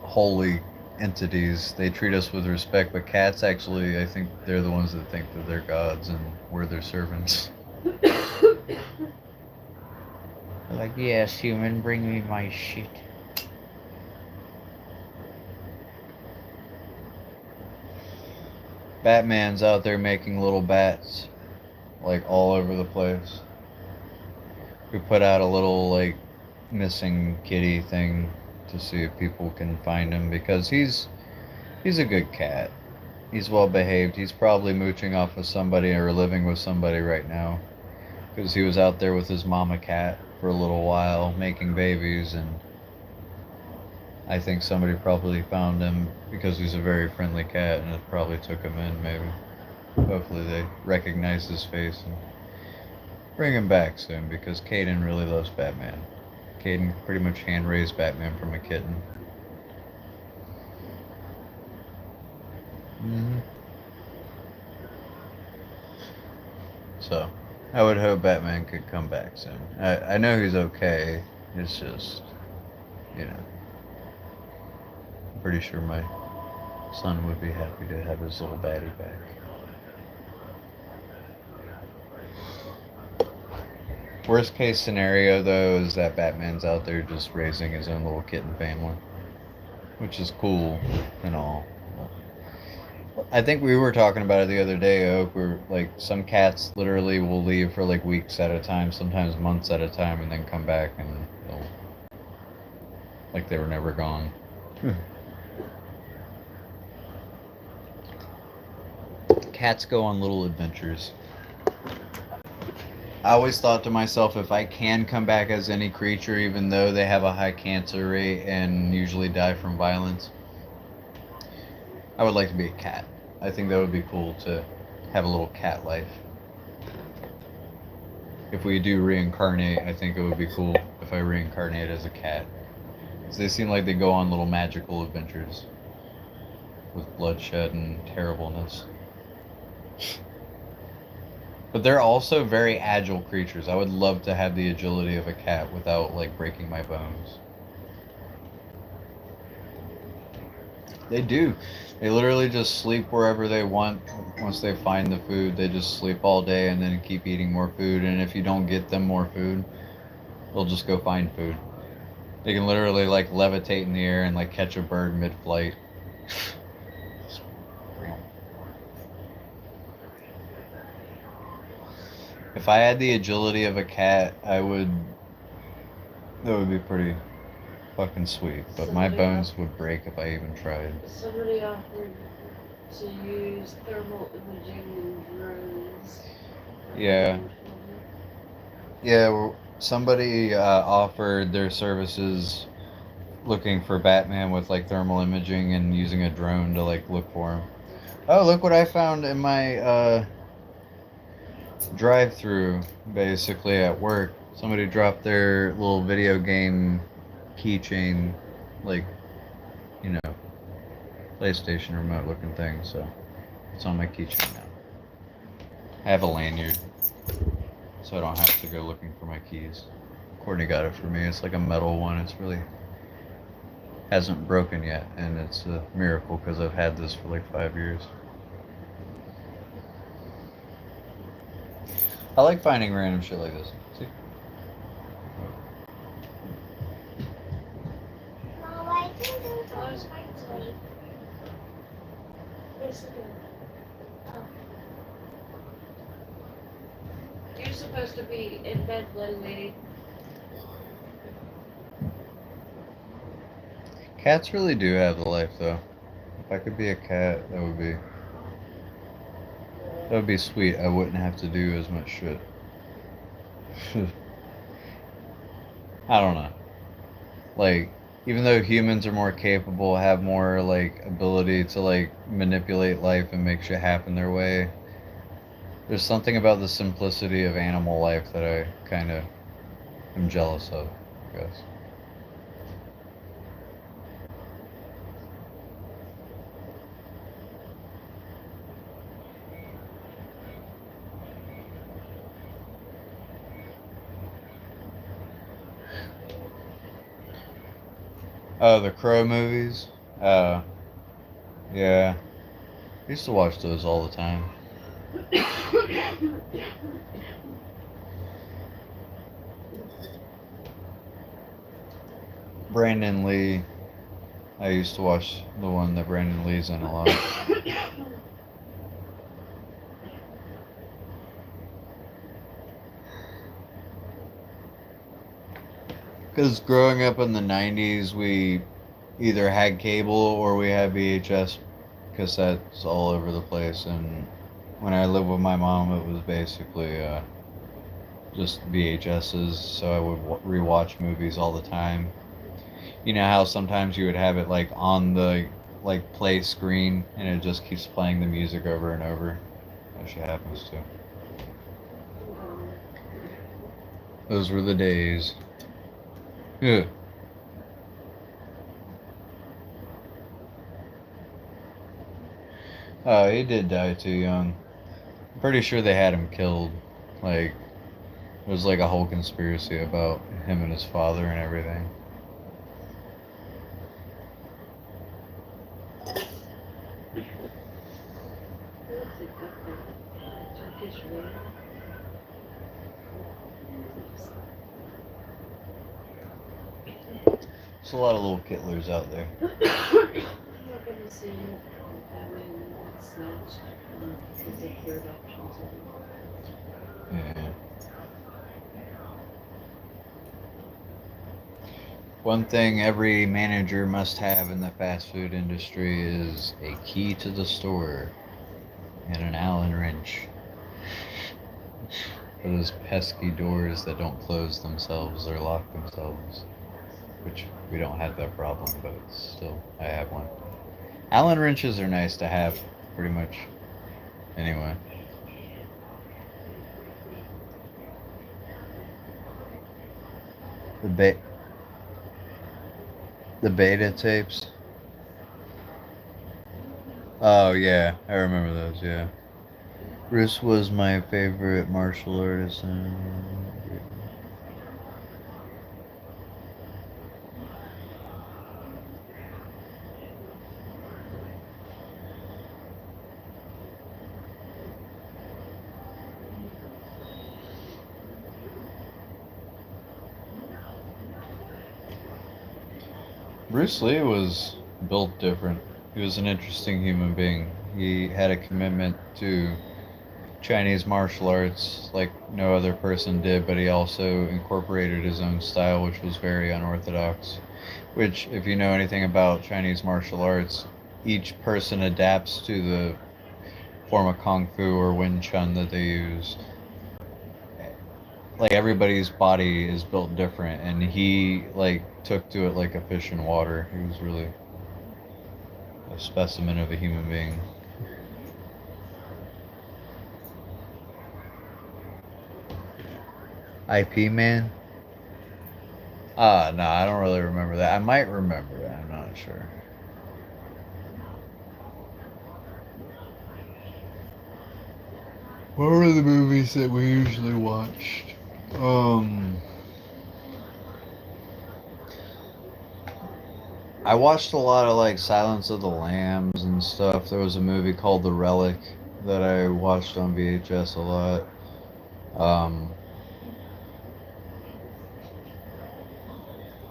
holy entities. They treat us with respect, but cats actually, I think they're the ones that think that they're gods and we're their servants. They're like, yes, human, bring me my shit. Batman's out there making little bats, like all over the place. We put out a little like missing kitty thing to see if people can find him because he's a good cat. He's well behaved. He's probably mooching off of somebody or living with somebody right now because he was out there with his mama cat for a little while making babies, and I think somebody probably found him because he's a very friendly cat and it probably took him in maybe. Hopefully they recognize his face and bring him back soon because Caden really loves Batman. Caden pretty much hand raised Batman from a kitten. hmm So, I would hope Batman could come back soon. I know he's okay. It's just, you know, I'm pretty sure my son would be happy to have his little baddie back. Worst case scenario, though, is that Batman's out there just raising his own little kitten family, which is cool and all. I think we were talking about it the other day, Oak, where like some cats literally will leave for like weeks at a time, sometimes months at a time, and then come back and they'll like they were never gone. Cats go on little adventures. I always thought to myself, if I can come back as any creature, even though they have a high cancer rate and usually die from violence, I would like to be a cat. I think that would be cool to have a little cat life. If we do reincarnate, I think it would be cool if I reincarnate as a cat. Because they seem like they go on little magical adventures with bloodshed and terribleness. But they're also very agile creatures. I would love to have the agility of a cat without like breaking my bones. They do. They literally just sleep wherever they want. Once they find the food, they just sleep all day and then keep eating more food. And if you don't get them more food, they'll just go find food. They can literally like levitate in the air and like catch a bird mid-flight. If I had the agility of a cat, I would. That would be pretty fucking sweet. But my bones would break if I even tried. Somebody offered to use thermal imaging and drones. Yeah. Yeah, well, somebody offered their services looking for Batman with like thermal imaging and using a drone to like look for him. Oh, look what I found in my drive-through basically at work. Somebody dropped their little video game keychain, like, you know, PlayStation remote looking thing, so it's on my keychain now. I have a lanyard, so I don't have to go looking for my keys. Courtney got it for me. It's like a metal one. It's really hasn't broken yet, and it's a miracle because I've had this for like 5 years. I like finding random shit like this. See? You're supposed to be in bed, little lady. Cats really do have the life, though. If I could be a cat, that would be sweet. I wouldn't have to do as much shit. I don't know. Like, even though humans are more capable, have more like ability to like manipulate life and make shit happen their way, there's something about the simplicity of animal life that I kind of am jealous of, I guess. Oh, the Crow movies? Yeah. I used to watch those all the time. Brandon Lee. I used to watch the one that Brandon Lee's in a lot. Because growing up in the 90s, we either had cable or we had VHS cassettes all over the place. And when I lived with my mom, it was basically just VHSs, so I would rewatch movies all the time. You know how sometimes you would have it like on the like play screen and it just keeps playing the music over and over. That shit happens too. Those were the days. Yeah. Oh, he did die too young. I'm pretty sure they had him killed. Like, it was like a whole conspiracy about him and his father and everything. There's a lot of little kittlers out there. Yeah. One thing every manager must have in the fast food industry is a key to the store and an Allen wrench for those pesky doors that don't close themselves or lock themselves. Which we don't have that problem, but still, I have one. Allen wrenches are nice to have, pretty much. Anyway. The ba- the beta tapes. Oh yeah, I remember those. Yeah, Bruce was my favorite martial artist. Bruce Lee was built different. He was an interesting human being. He had a commitment to Chinese martial arts like no other person did, but he also incorporated his own style, which was very unorthodox. Which, if you know anything about Chinese martial arts, each person adapts to the form of kung fu or Wing Chun that they use. Like everybody's body is built different, and he like took to it like a fish in water. He was really a specimen of a human being. IP man? No, I don't really remember that. I might remember it. I'm not sure. What were the movies that we usually watched? I watched a lot of like Silence of the Lambs and stuff. There was a movie called The Relic that I watched on VHS a lot. Um,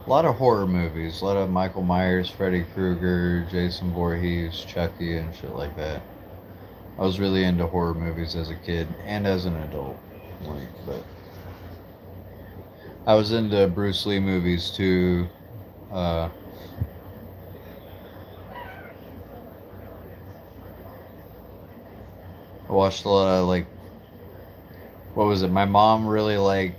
a lot of horror movies, a lot of Michael Myers, Freddy Krueger, Jason Voorhees, Chucky, and shit like that. I was really into horror movies as a kid and as an adult. But I was into Bruce Lee movies too. Uh, I watched a lot of like, what was it? My mom really liked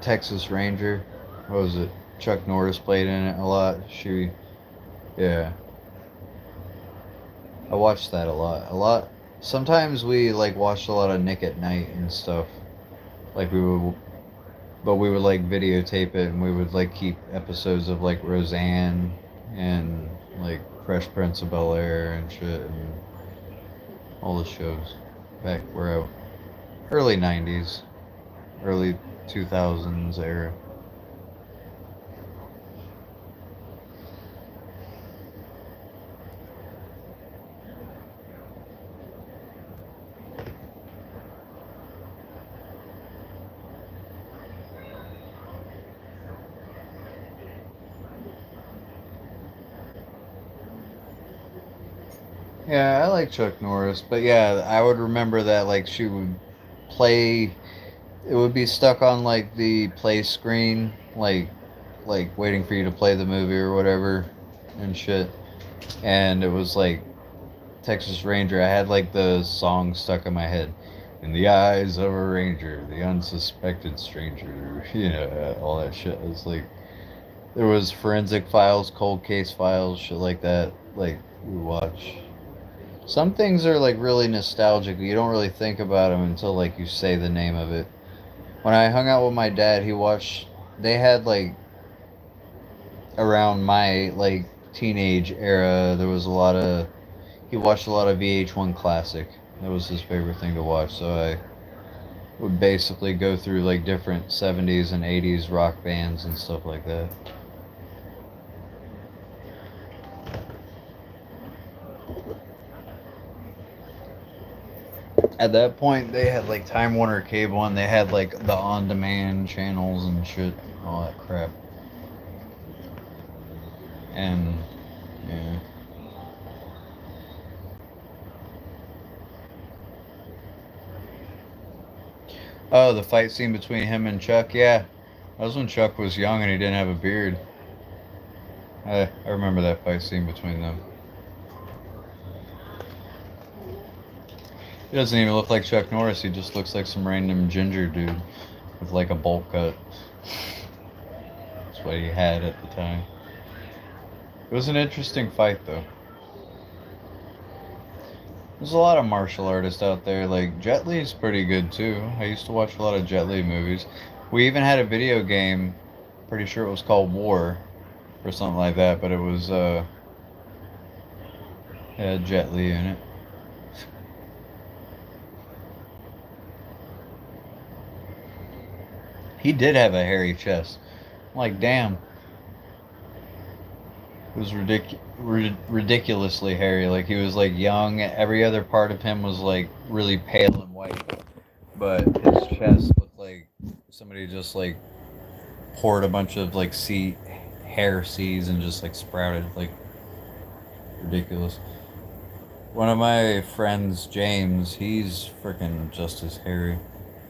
Texas Ranger. What was it? Chuck Norris played in it a lot. Yeah, I watched that a lot. A lot. Sometimes we like watched a lot of Nick at Night and stuff. Like but we would like videotape it and we would like keep episodes of like Roseanne and like Fresh Prince of Bel Air and shit and all the shows back where early '90s, early 2000s era. Yeah, I like Chuck Norris, but yeah, I would remember that like she would play. It would be stuck on like the play screen, like waiting for you to play the movie or whatever, and shit. And it was like Texas Ranger. I had like the song stuck in my head. In the eyes of a ranger, the unsuspected stranger, all that shit. It was like there was forensic files, cold case files, shit like that. Like we watch. Some things are like really nostalgic. You don't really think about them until like you say the name of it. When I hung out with my dad, he watched. They had like around my like teenage era. There was a lot of. He watched a lot of VH1 Classic. That was his favorite thing to watch. So I would basically go through like different '70s and '80s rock bands and stuff like that. At that point, they had like Time Warner Cable and they had like the on-demand channels and shit, all that crap. And yeah. Oh, the fight scene between him and Chuck. Yeah, that was when Chuck was young and he didn't have a beard. I remember that fight scene between them. He doesn't even look like Chuck Norris. He just looks like some random ginger dude with like a bowl cut. That's what he had at the time. It was an interesting fight though. There's a lot of martial artists out there. Like Jet Li's pretty good too. I used to watch a lot of Jet Li movies. We even had a video game. Pretty sure it was called War or something like that. But it was had Jet Li in it. He did have a hairy chest. I'm like, damn. It was ridiculously hairy. Like he was like young. Every other part of him was like really pale and white. but his chest looked like somebody just like poured a bunch of like hair seeds and just like sprouted, like ridiculous. One of my friends, James, he's freaking just as hairy.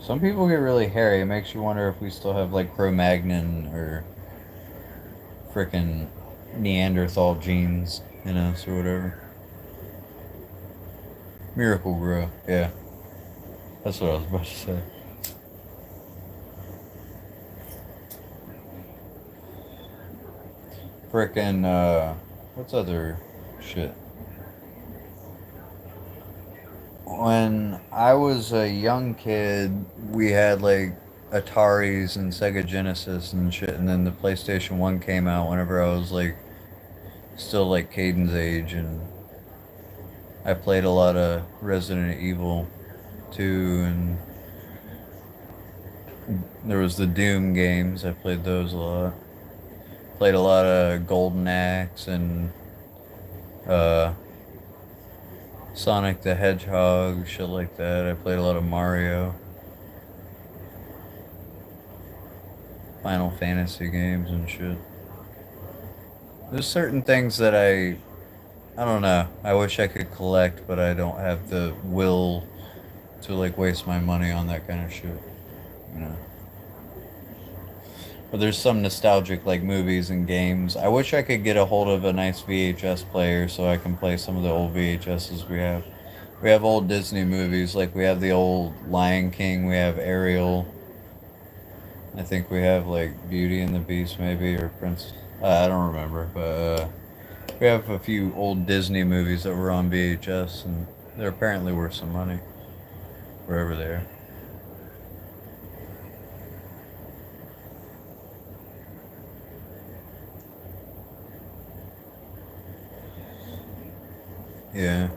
Some people get really hairy. It makes you wonder if we still have like Cro-Magnon or freaking Neanderthal genes in us or whatever. Miracle Grow, yeah. That's what I was about to say. Frickin', what's other shit? When I was a young kid, we had like Ataris and Sega Genesis and shit, and then the PlayStation 1 came out whenever I was like still like Caden's age, and I played a lot of Resident Evil 2, and there was the Doom games. I played those a lot. Played a lot of Golden Axe and uh, Sonic the Hedgehog, shit like that. I played a lot of Mario, Final Fantasy games and shit. There's certain things that I don't know. I wish I could collect, but I don't have the will to like waste my money on that kind of shit. You know. But there's some nostalgic like movies and games. I wish I could get a hold of a nice VHS player so I can play some of the old VHSs we have. We have old Disney movies, like we have the old Lion King, we have Ariel. I think we have like Beauty and the Beast maybe, or Prince. I don't remember, but we have a few old Disney movies that were on VHS, and they're apparently worth some money, wherever they are. Yeah.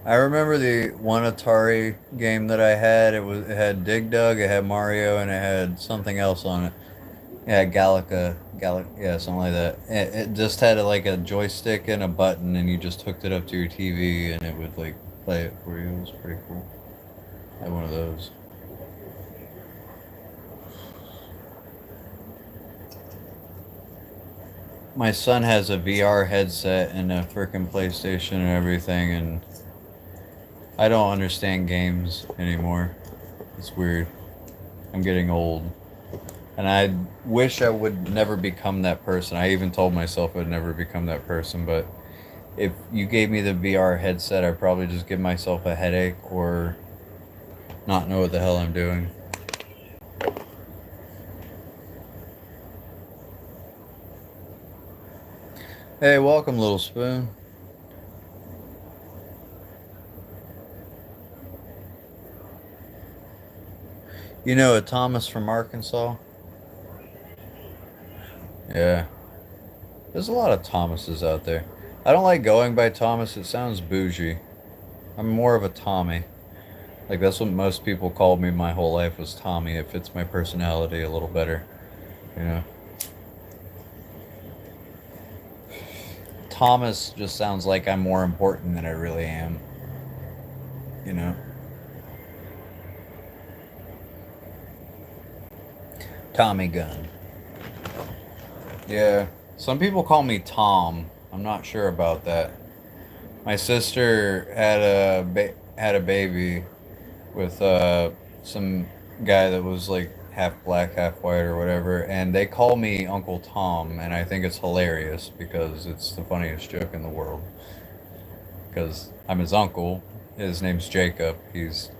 I remember the one Atari game that I had. It had Dig Dug, it had Mario, and it had something else on it. Yeah, yeah, something like that. It just had like a joystick and a button, and you just hooked it up to your TV, and it would like play it for you. It was pretty cool. I had one of those. My son has a VR headset and a freaking PlayStation and everything, and I don't understand games anymore. It's weird. I'm getting old. And I wish I would never become that person. I even told myself I'd never become that person, but if you gave me the VR headset, I'd probably just give myself a headache or not know what the hell I'm doing. Hey, welcome, Little Spoon. You know a Thomas from Arkansas? Yeah. There's a lot of Thomases out there. I don't like going by Thomas. It sounds bougie. I'm more of a Tommy. Like that's what most people called me my whole life was Tommy. It fits my personality a little better, you know. Thomas just sounds like I'm more important than I really am, you know. Tommy gun. Yeah. Some people call me Tom. I'm not sure about that. My sister had a baby with some guy that was like half black, half white, or whatever, and they call me Uncle Tom, and I think it's hilarious because it's the funniest joke in the world. Because I'm his uncle. His name's Jacob. He's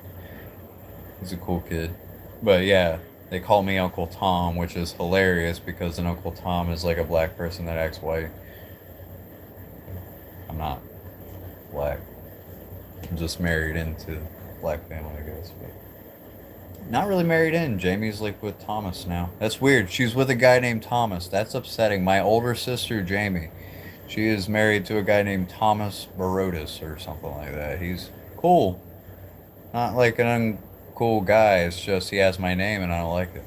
a cool kid, but yeah, they call me Uncle Tom, which is hilarious because an Uncle Tom is like a black person that acts white. I'm not black. I'm just married into black family, I guess, but not really married in. Jamie's like with Thomas now. That's weird. She's with a guy named Thomas. That's upsetting. My older sister, Jamie, she is married to a guy named Thomas Barotis or something like that. He's cool. Not like an uncool guy. It's just he has my name and I don't like it.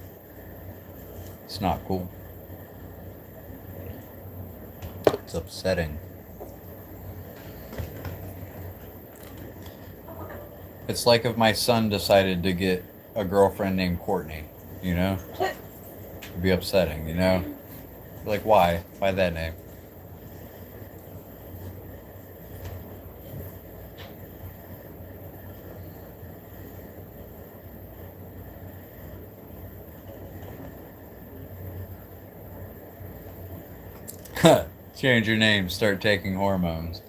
It's not cool. It's upsetting. It's like if my son decided to get a girlfriend named Courtney, you know? It'd be upsetting, you know? Like, why? Why that name? Change your name, start taking hormones.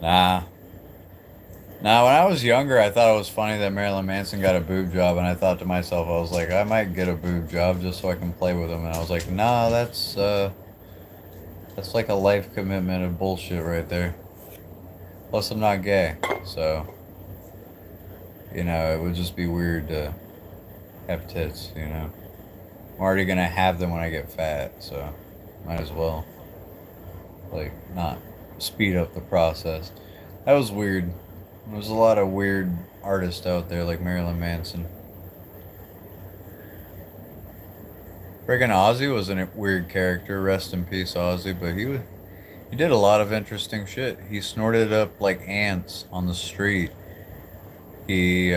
Nah. Nah, when I was younger, I thought it was funny that Marilyn Manson got a boob job, and I thought to myself, I was like, I might get a boob job just so I can play with him. And I was like, nah, that's like a life commitment of bullshit right there. Plus, I'm not gay, so it would just be weird to have tits. I'm already gonna have them when I get fat, so might as well like not speed up the process. That was weird. There's a lot of weird artists out there like Marilyn Manson. Friggin' Ozzy was a weird character. Rest in peace, Ozzy. But he did a lot of interesting shit. He snorted up like ants on the street. He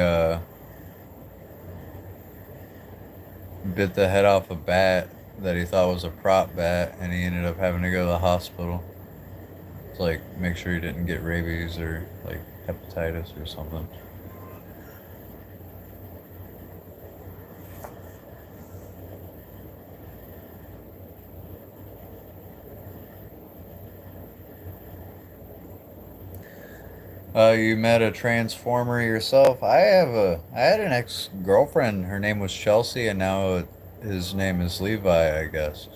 bit the head off a bat that he thought was a prop bat, and he ended up having to go to the hospital. It's like make sure he didn't get rabies or like hepatitis or something. You met a transformer yourself? I had an ex girlfriend. Her name was Chelsea, and now his name is Levi, I guess.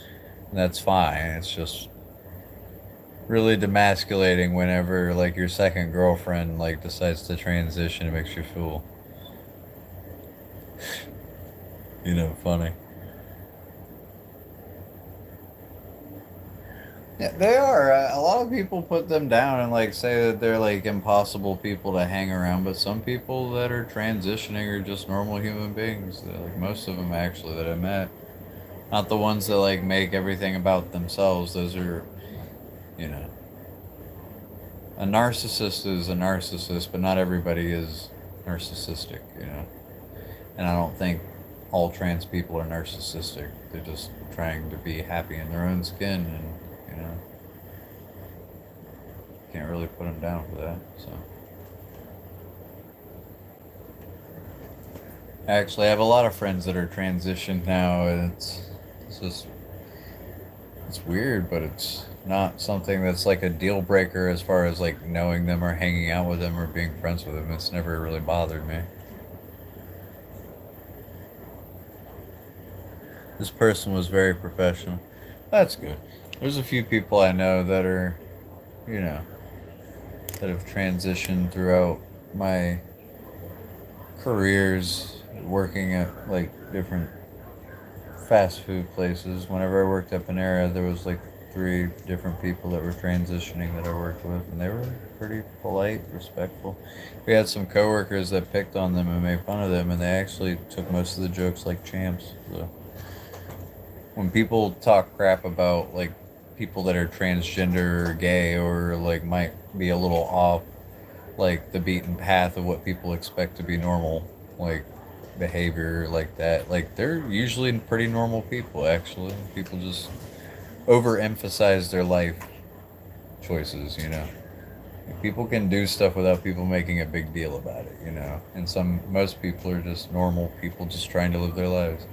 And that's fine. It's just really demasculating whenever like your second girlfriend like decides to transition. It makes you feel, funny. Yeah, they are. A lot of people put them down and like say that they're like impossible people to hang around, but some people that are transitioning are just normal human beings. Like most of them actually that I met, not the ones that like make everything about themselves. Those are, you know, a narcissist is a narcissist, but not everybody is narcissistic. And I don't think all trans people are narcissistic. They're just trying to be happy in their own skin, and can't really put them down for that. So, actually, I have a lot of friends that are transitioned now, and it's just it's weird, but it's not something that's like a deal breaker as far as like knowing them or hanging out with them or being friends with them. It's never really bothered me. This person was very professional. That's good. There's a few people I know that are, you know, that have transitioned throughout my careers working at like different fast food places. Whenever I worked at Panera, there was like three different people that were transitioning that I worked with, and they were pretty polite, respectful. We had some coworkers that picked on them and made fun of them, and they actually took most of the jokes like champs. So when people talk crap about like people that are transgender or gay or like might be a little off like the beaten path of what people expect to be normal, like behavior like that, like they're usually pretty normal people. Actually, people just overemphasize their life choices. People can do stuff without people making a big deal about it. And most people are just normal people just trying to live their lives.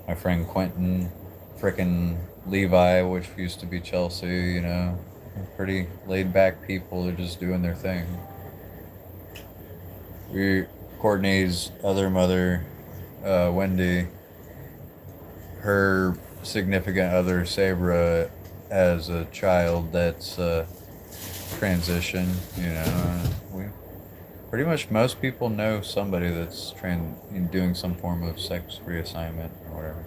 My friend Quentin, frickin' Levi, which used to be Chelsea, pretty laid back people. They're just doing their thing. We Courtney's other mother, Wendy, her significant other Sabra, as a child that's transition. We pretty much most people know somebody that's doing some form of sex reassignment or whatever.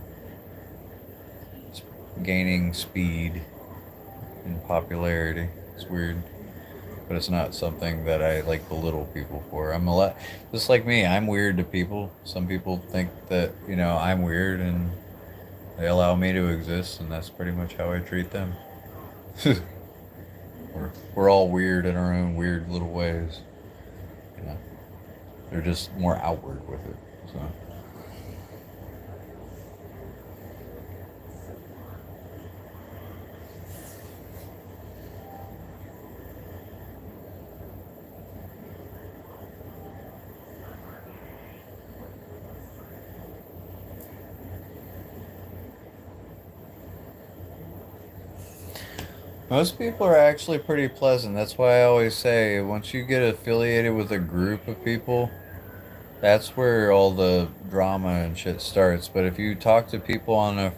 It's gaining speed and popularity. It's weird, but it's not something that I like belittle people for. I'm a lot just like me. I'm weird to people. Some people think that I'm weird, and they allow me to exist, and that's pretty much how I treat them. we're all weird in our own weird little ways. You know. They're just more outward with it. So. Most people are actually pretty pleasant. That's why I always say once you get affiliated with a group of people, that's where all the drama and shit starts. But if you talk to people on a,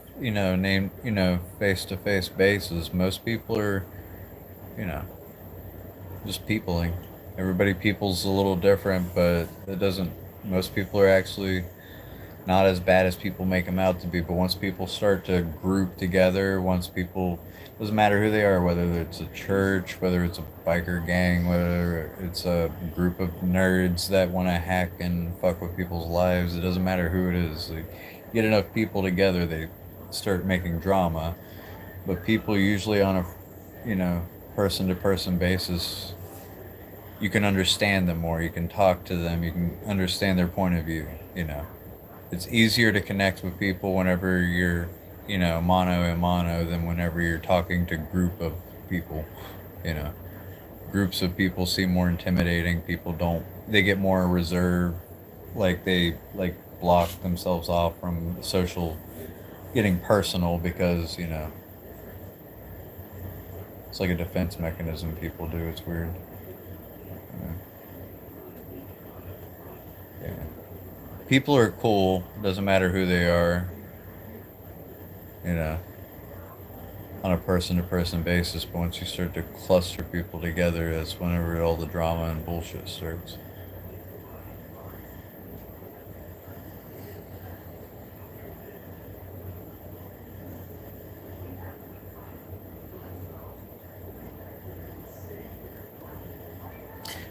face to face basis, most people are, you know, just peopling. Everybody people's a little different, but it doesn't. Most people are actually not as bad as people make them out to be. But once people start to group together, once people, doesn't matter who they are, whether it's a church, whether it's a biker gang, whether it's a group of nerds that want to hack and fuck with people's lives, it doesn't matter who it is. Like, get enough people together, they start making drama. But people usually on a, you know, person to person basis, you can understand them more. You can talk to them. You can understand their point of view. You know, it's easier to connect with people whenever you're, mano a mano than whenever you're talking to group of people. You know, groups of people seem more intimidating. People don't. They get more reserved. Like they block themselves off from social getting personal because it's like a defense mechanism people do. It's weird. Yeah. Yeah. People are cool. Doesn't matter who they are. You know, on a person to person basis. But once you start to cluster people together, that's whenever all the drama and bullshit starts.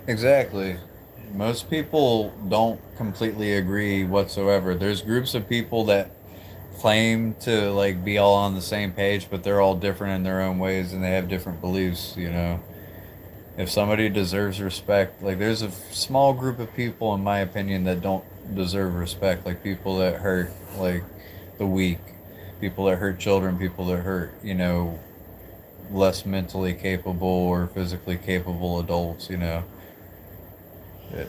Exactly. Most people don't completely agree whatsoever. There's groups of people that claim to like be all on the same page, but they're all different in their own ways and they have different beliefs, you know. If somebody deserves respect, like there's a small group of people in my opinion that don't deserve respect, like people that hurt like the weak, people that hurt children, people that hurt, less mentally capable or physically capable adults, you know.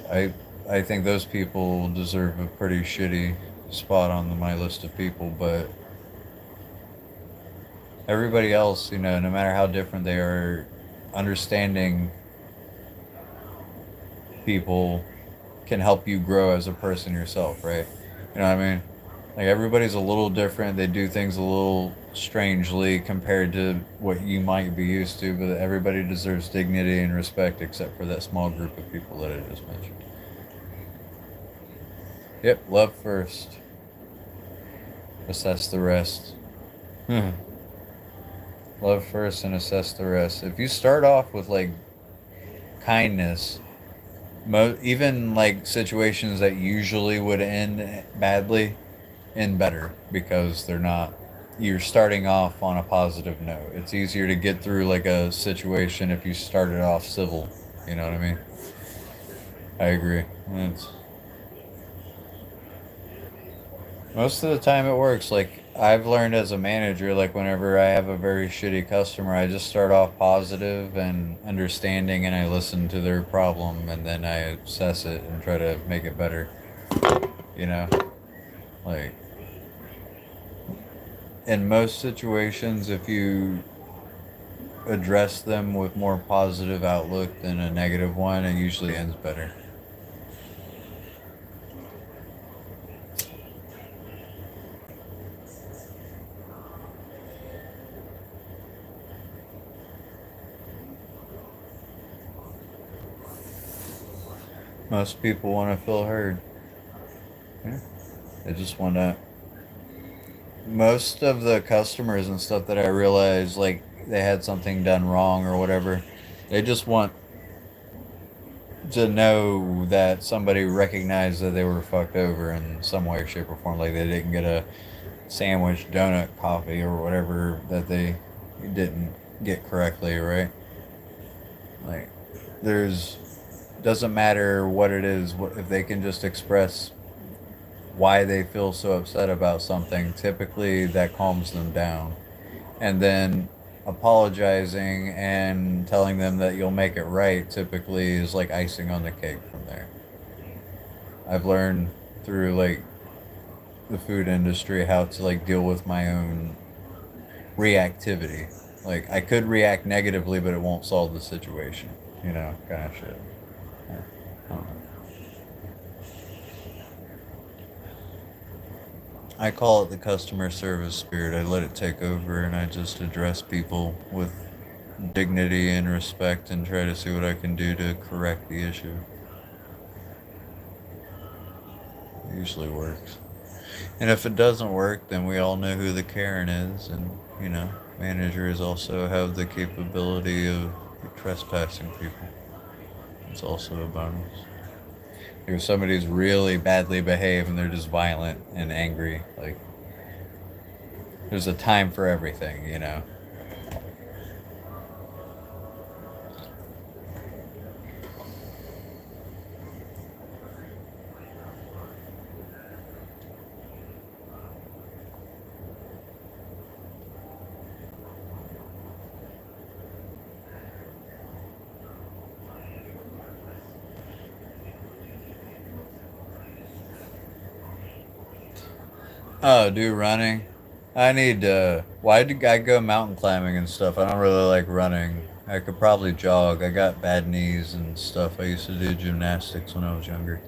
I think those people deserve a pretty shitty spot on my list of people, but everybody else, no matter how different they are, understanding people can help you grow as a person yourself, right? You know what I mean? Like everybody's a little different. They do things a little strangely compared to what you might be used to, but everybody deserves dignity and respect except for that small group of people that I just mentioned. Yep, love first. Assess the rest. Love first and assess the rest. If you start off with like kindness, even like situations that usually would end badly end better because they're not. You're starting off on a positive note. It's easier to get through like a situation if you started off civil. You know what I mean? I agree. It's, most of the time it works. Like I've learned as a manager, like whenever I have a very shitty customer, I just start off positive and understanding and I listen to their problem and then I assess it and try to make it better. You know? Like in most situations if you address them with more positive outlook than a negative one, it usually ends better. Most people want to feel heard. Yeah. They just want to. Most of the customers and stuff that I realize, like, they had something done wrong or whatever, they just want to know that somebody recognized that they were fucked over in some way, shape, or form. Like, they didn't get a sandwich, donut, coffee, or whatever that they didn't get correctly, right? Like, there's doesn't matter what it is, if they can just express why they feel so upset about something, typically that calms them down. And then apologizing and telling them that you'll make it right typically is like icing on the cake from there. I've learned through like the food industry how to like deal with my own reactivity. Like I could react negatively, but it won't solve the situation. You know, kind of shit. Yeah. I don't know. I call it the customer service spirit. I let it take over and I just address people with dignity and respect and try to see what I can do to correct the issue. It usually works. And if it doesn't work, then we all know who the Karen is, and you know, managers also have the capability of trespassing people. It's also a bonus. If somebody's really badly behaved and they're just violent and angry, like there's a time for everything, you know. Oh, do running. I need to. Why did I go mountain climbing and stuff? I don't really like running. I could probably jog. I got bad knees and stuff. I used to do gymnastics when I was younger,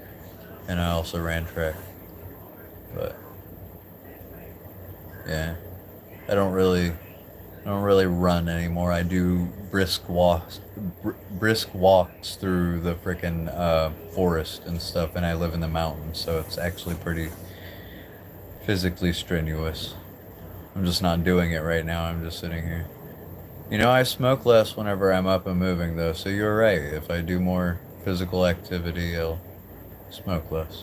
and I also ran track. But yeah, I don't really run anymore. I do brisk walks through the freaking forest and stuff, and I live in the mountains, so it's actually pretty physically strenuous. I'm just not doing it right now. I'm just sitting here. You know, I smoke less whenever I'm up and moving, though, so you're right. If I do more physical activity, I'll smoke less.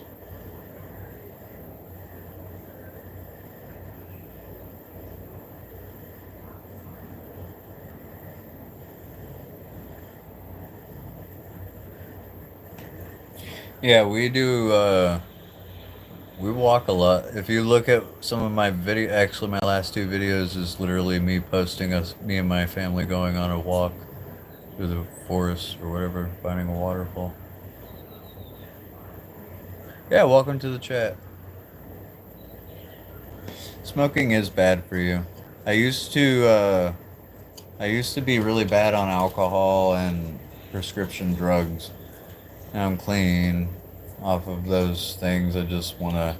Yeah, we do. We walk a lot. If you look at some of my video, actually, my last two videos is literally me posting us, me and my family going on a walk through the forest or whatever, finding a waterfall. Yeah, welcome to the chat. Smoking is bad for you. I used to, I used to be really bad on alcohol and prescription drugs. Now I'm clean off of those things. I just want to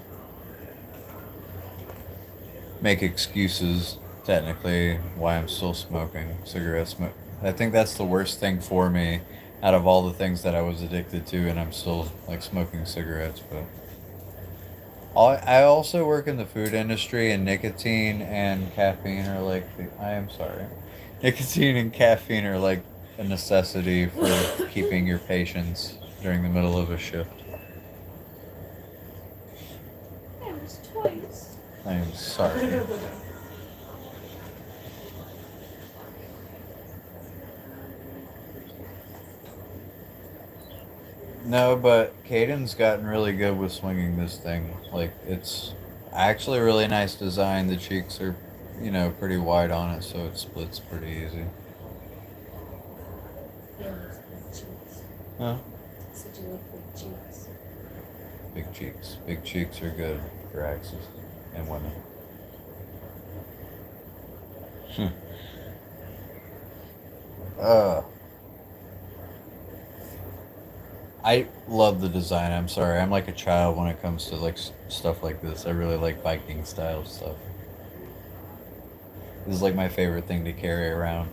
make excuses, technically, why I'm still smoking cigarettes. I think that's the worst thing for me out of all the things that I was addicted to, and I'm still like smoking cigarettes. But I also work in the food industry, and nicotine and caffeine are like I am sorry, nicotine and caffeine are like a necessity for keeping your patience during the middle of a shift. It was twice. I am sorry. No, but Caden's gotten really good with swinging this thing. Like, it's actually a really nice design. The cheeks are, you know, pretty wide on it, so it splits pretty easy. Yeah, it's big cheeks. Huh? Said you like big cheeks. Big cheeks. Big cheeks are good for axes and women. Hmm. Uh, I love the design. I'm sorry. I'm like a child when it comes to like stuff like this. I really like Viking style stuff. This is like my favorite thing to carry around.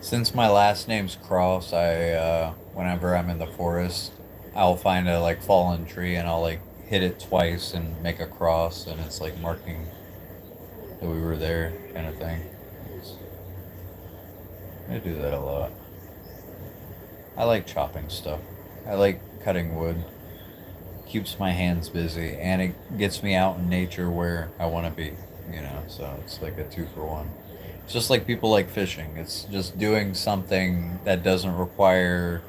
Since my last name's Cross, whenever I'm in the forest, I'll find a like fallen tree and I'll like hit it twice and make a cross, and it's like marking that we were there, kind of thing. It's, I do that a lot. I like chopping stuff. I like cutting wood. Keeps my hands busy, and it gets me out in nature where I want to be. You know, so it's like a two for one. It's just like people like fishing. It's just doing something that doesn't require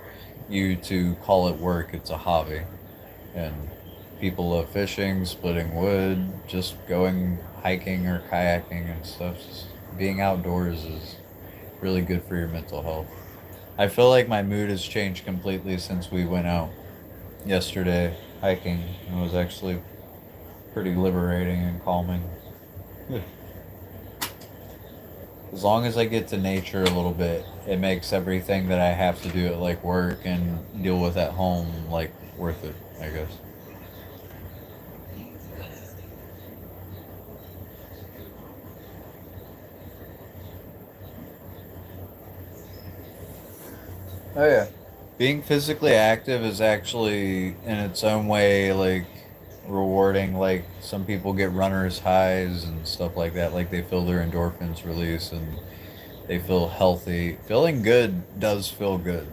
you to call it work. It's a hobby. And people love fishing, splitting wood, just going hiking or kayaking and stuff. Just being outdoors is really good for your mental health. I feel like my mood has changed completely since we went out yesterday hiking. It was actually pretty liberating and calming. As long as I get to nature a little bit, it makes everything that I have to do at like work and deal with at home like worth it, I guess. Oh yeah. Being physically active is actually in its own way like rewarding. Like some people get runner's highs and stuff like that. Like they feel their endorphins release and they feel healthy. Feeling good does feel good.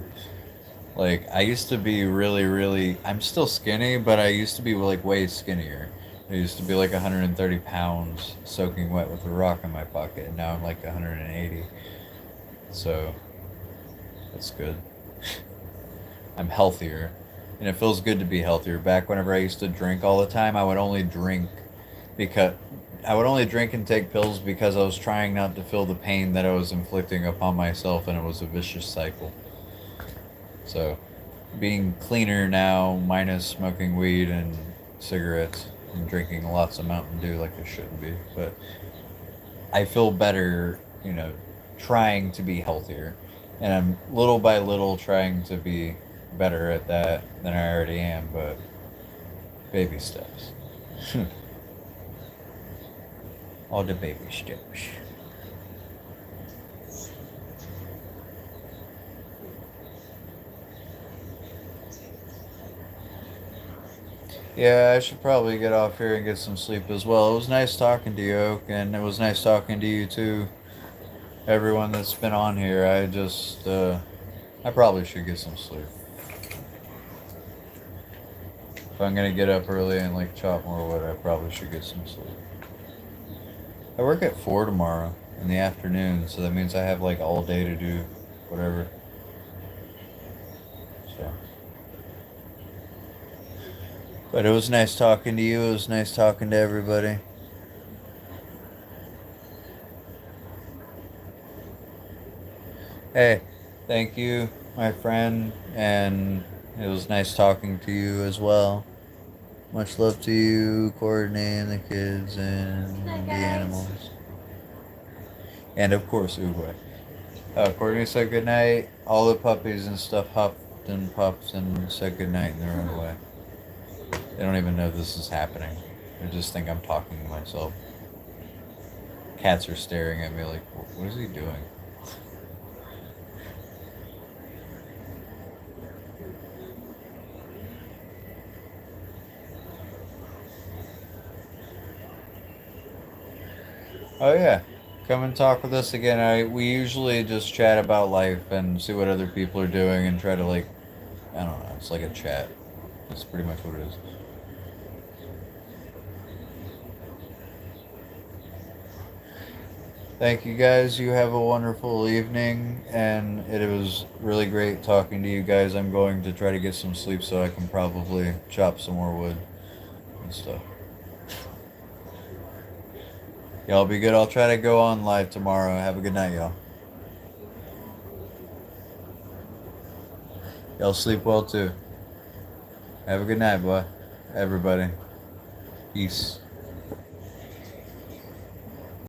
Like I used to be really I'm still skinny, but I used to be like way skinnier. I used to be like 130 pounds soaking wet with a rock in my pocket, and now I'm like 180. So that's good. I'm healthier, and it feels good to be healthier. Back whenever I used to drink all the time, I would only drink because I would only drink and take pills because I was trying not to feel the pain that I was inflicting upon myself, and it was a vicious cycle. So, being cleaner now, minus smoking weed and cigarettes and drinking lots of Mountain Dew like I shouldn't be, but I feel better, trying to be healthier. And I'm little by little trying to be better at that than I already am, but baby steps. All the baby steps. Yeah, I should probably get off here and get some sleep as well. It was nice talking to you, Oak, and it was nice talking to you too, everyone that's been on here. I probably should get some sleep. If I'm gonna get up early and like chop more wood, I probably should get some sleep. I work at 4 tomorrow in the afternoon, so that means I have like all day to do whatever. So, but it was nice talking to you. It was nice talking to everybody. Hey, thank you, my friend, and it was nice talking to you as well. Much love to you, Courtney, and the kids, and Hi, the guys. animals. And of course, Uwe. Courtney said goodnight. All the puppies and stuff huffed and puffed and said goodnight in their own way. They don't even know this is happening. They just think I'm talking to myself. Cats are staring at me like, what is he doing? Oh yeah, come and talk with us again. We usually just chat about life and see what other people are doing and try to like, I don't know. It's like a chat. That's pretty much what it is. Thank you guys. You have a wonderful evening, and it was really great talking to you guys. I'm going to try to get some sleep so I can probably chop some more wood and stuff. Y'all be good. I'll try to go on live tomorrow. Have a good night, y'all. Y'all sleep well too. Have a good night, boy. Everybody. Peace.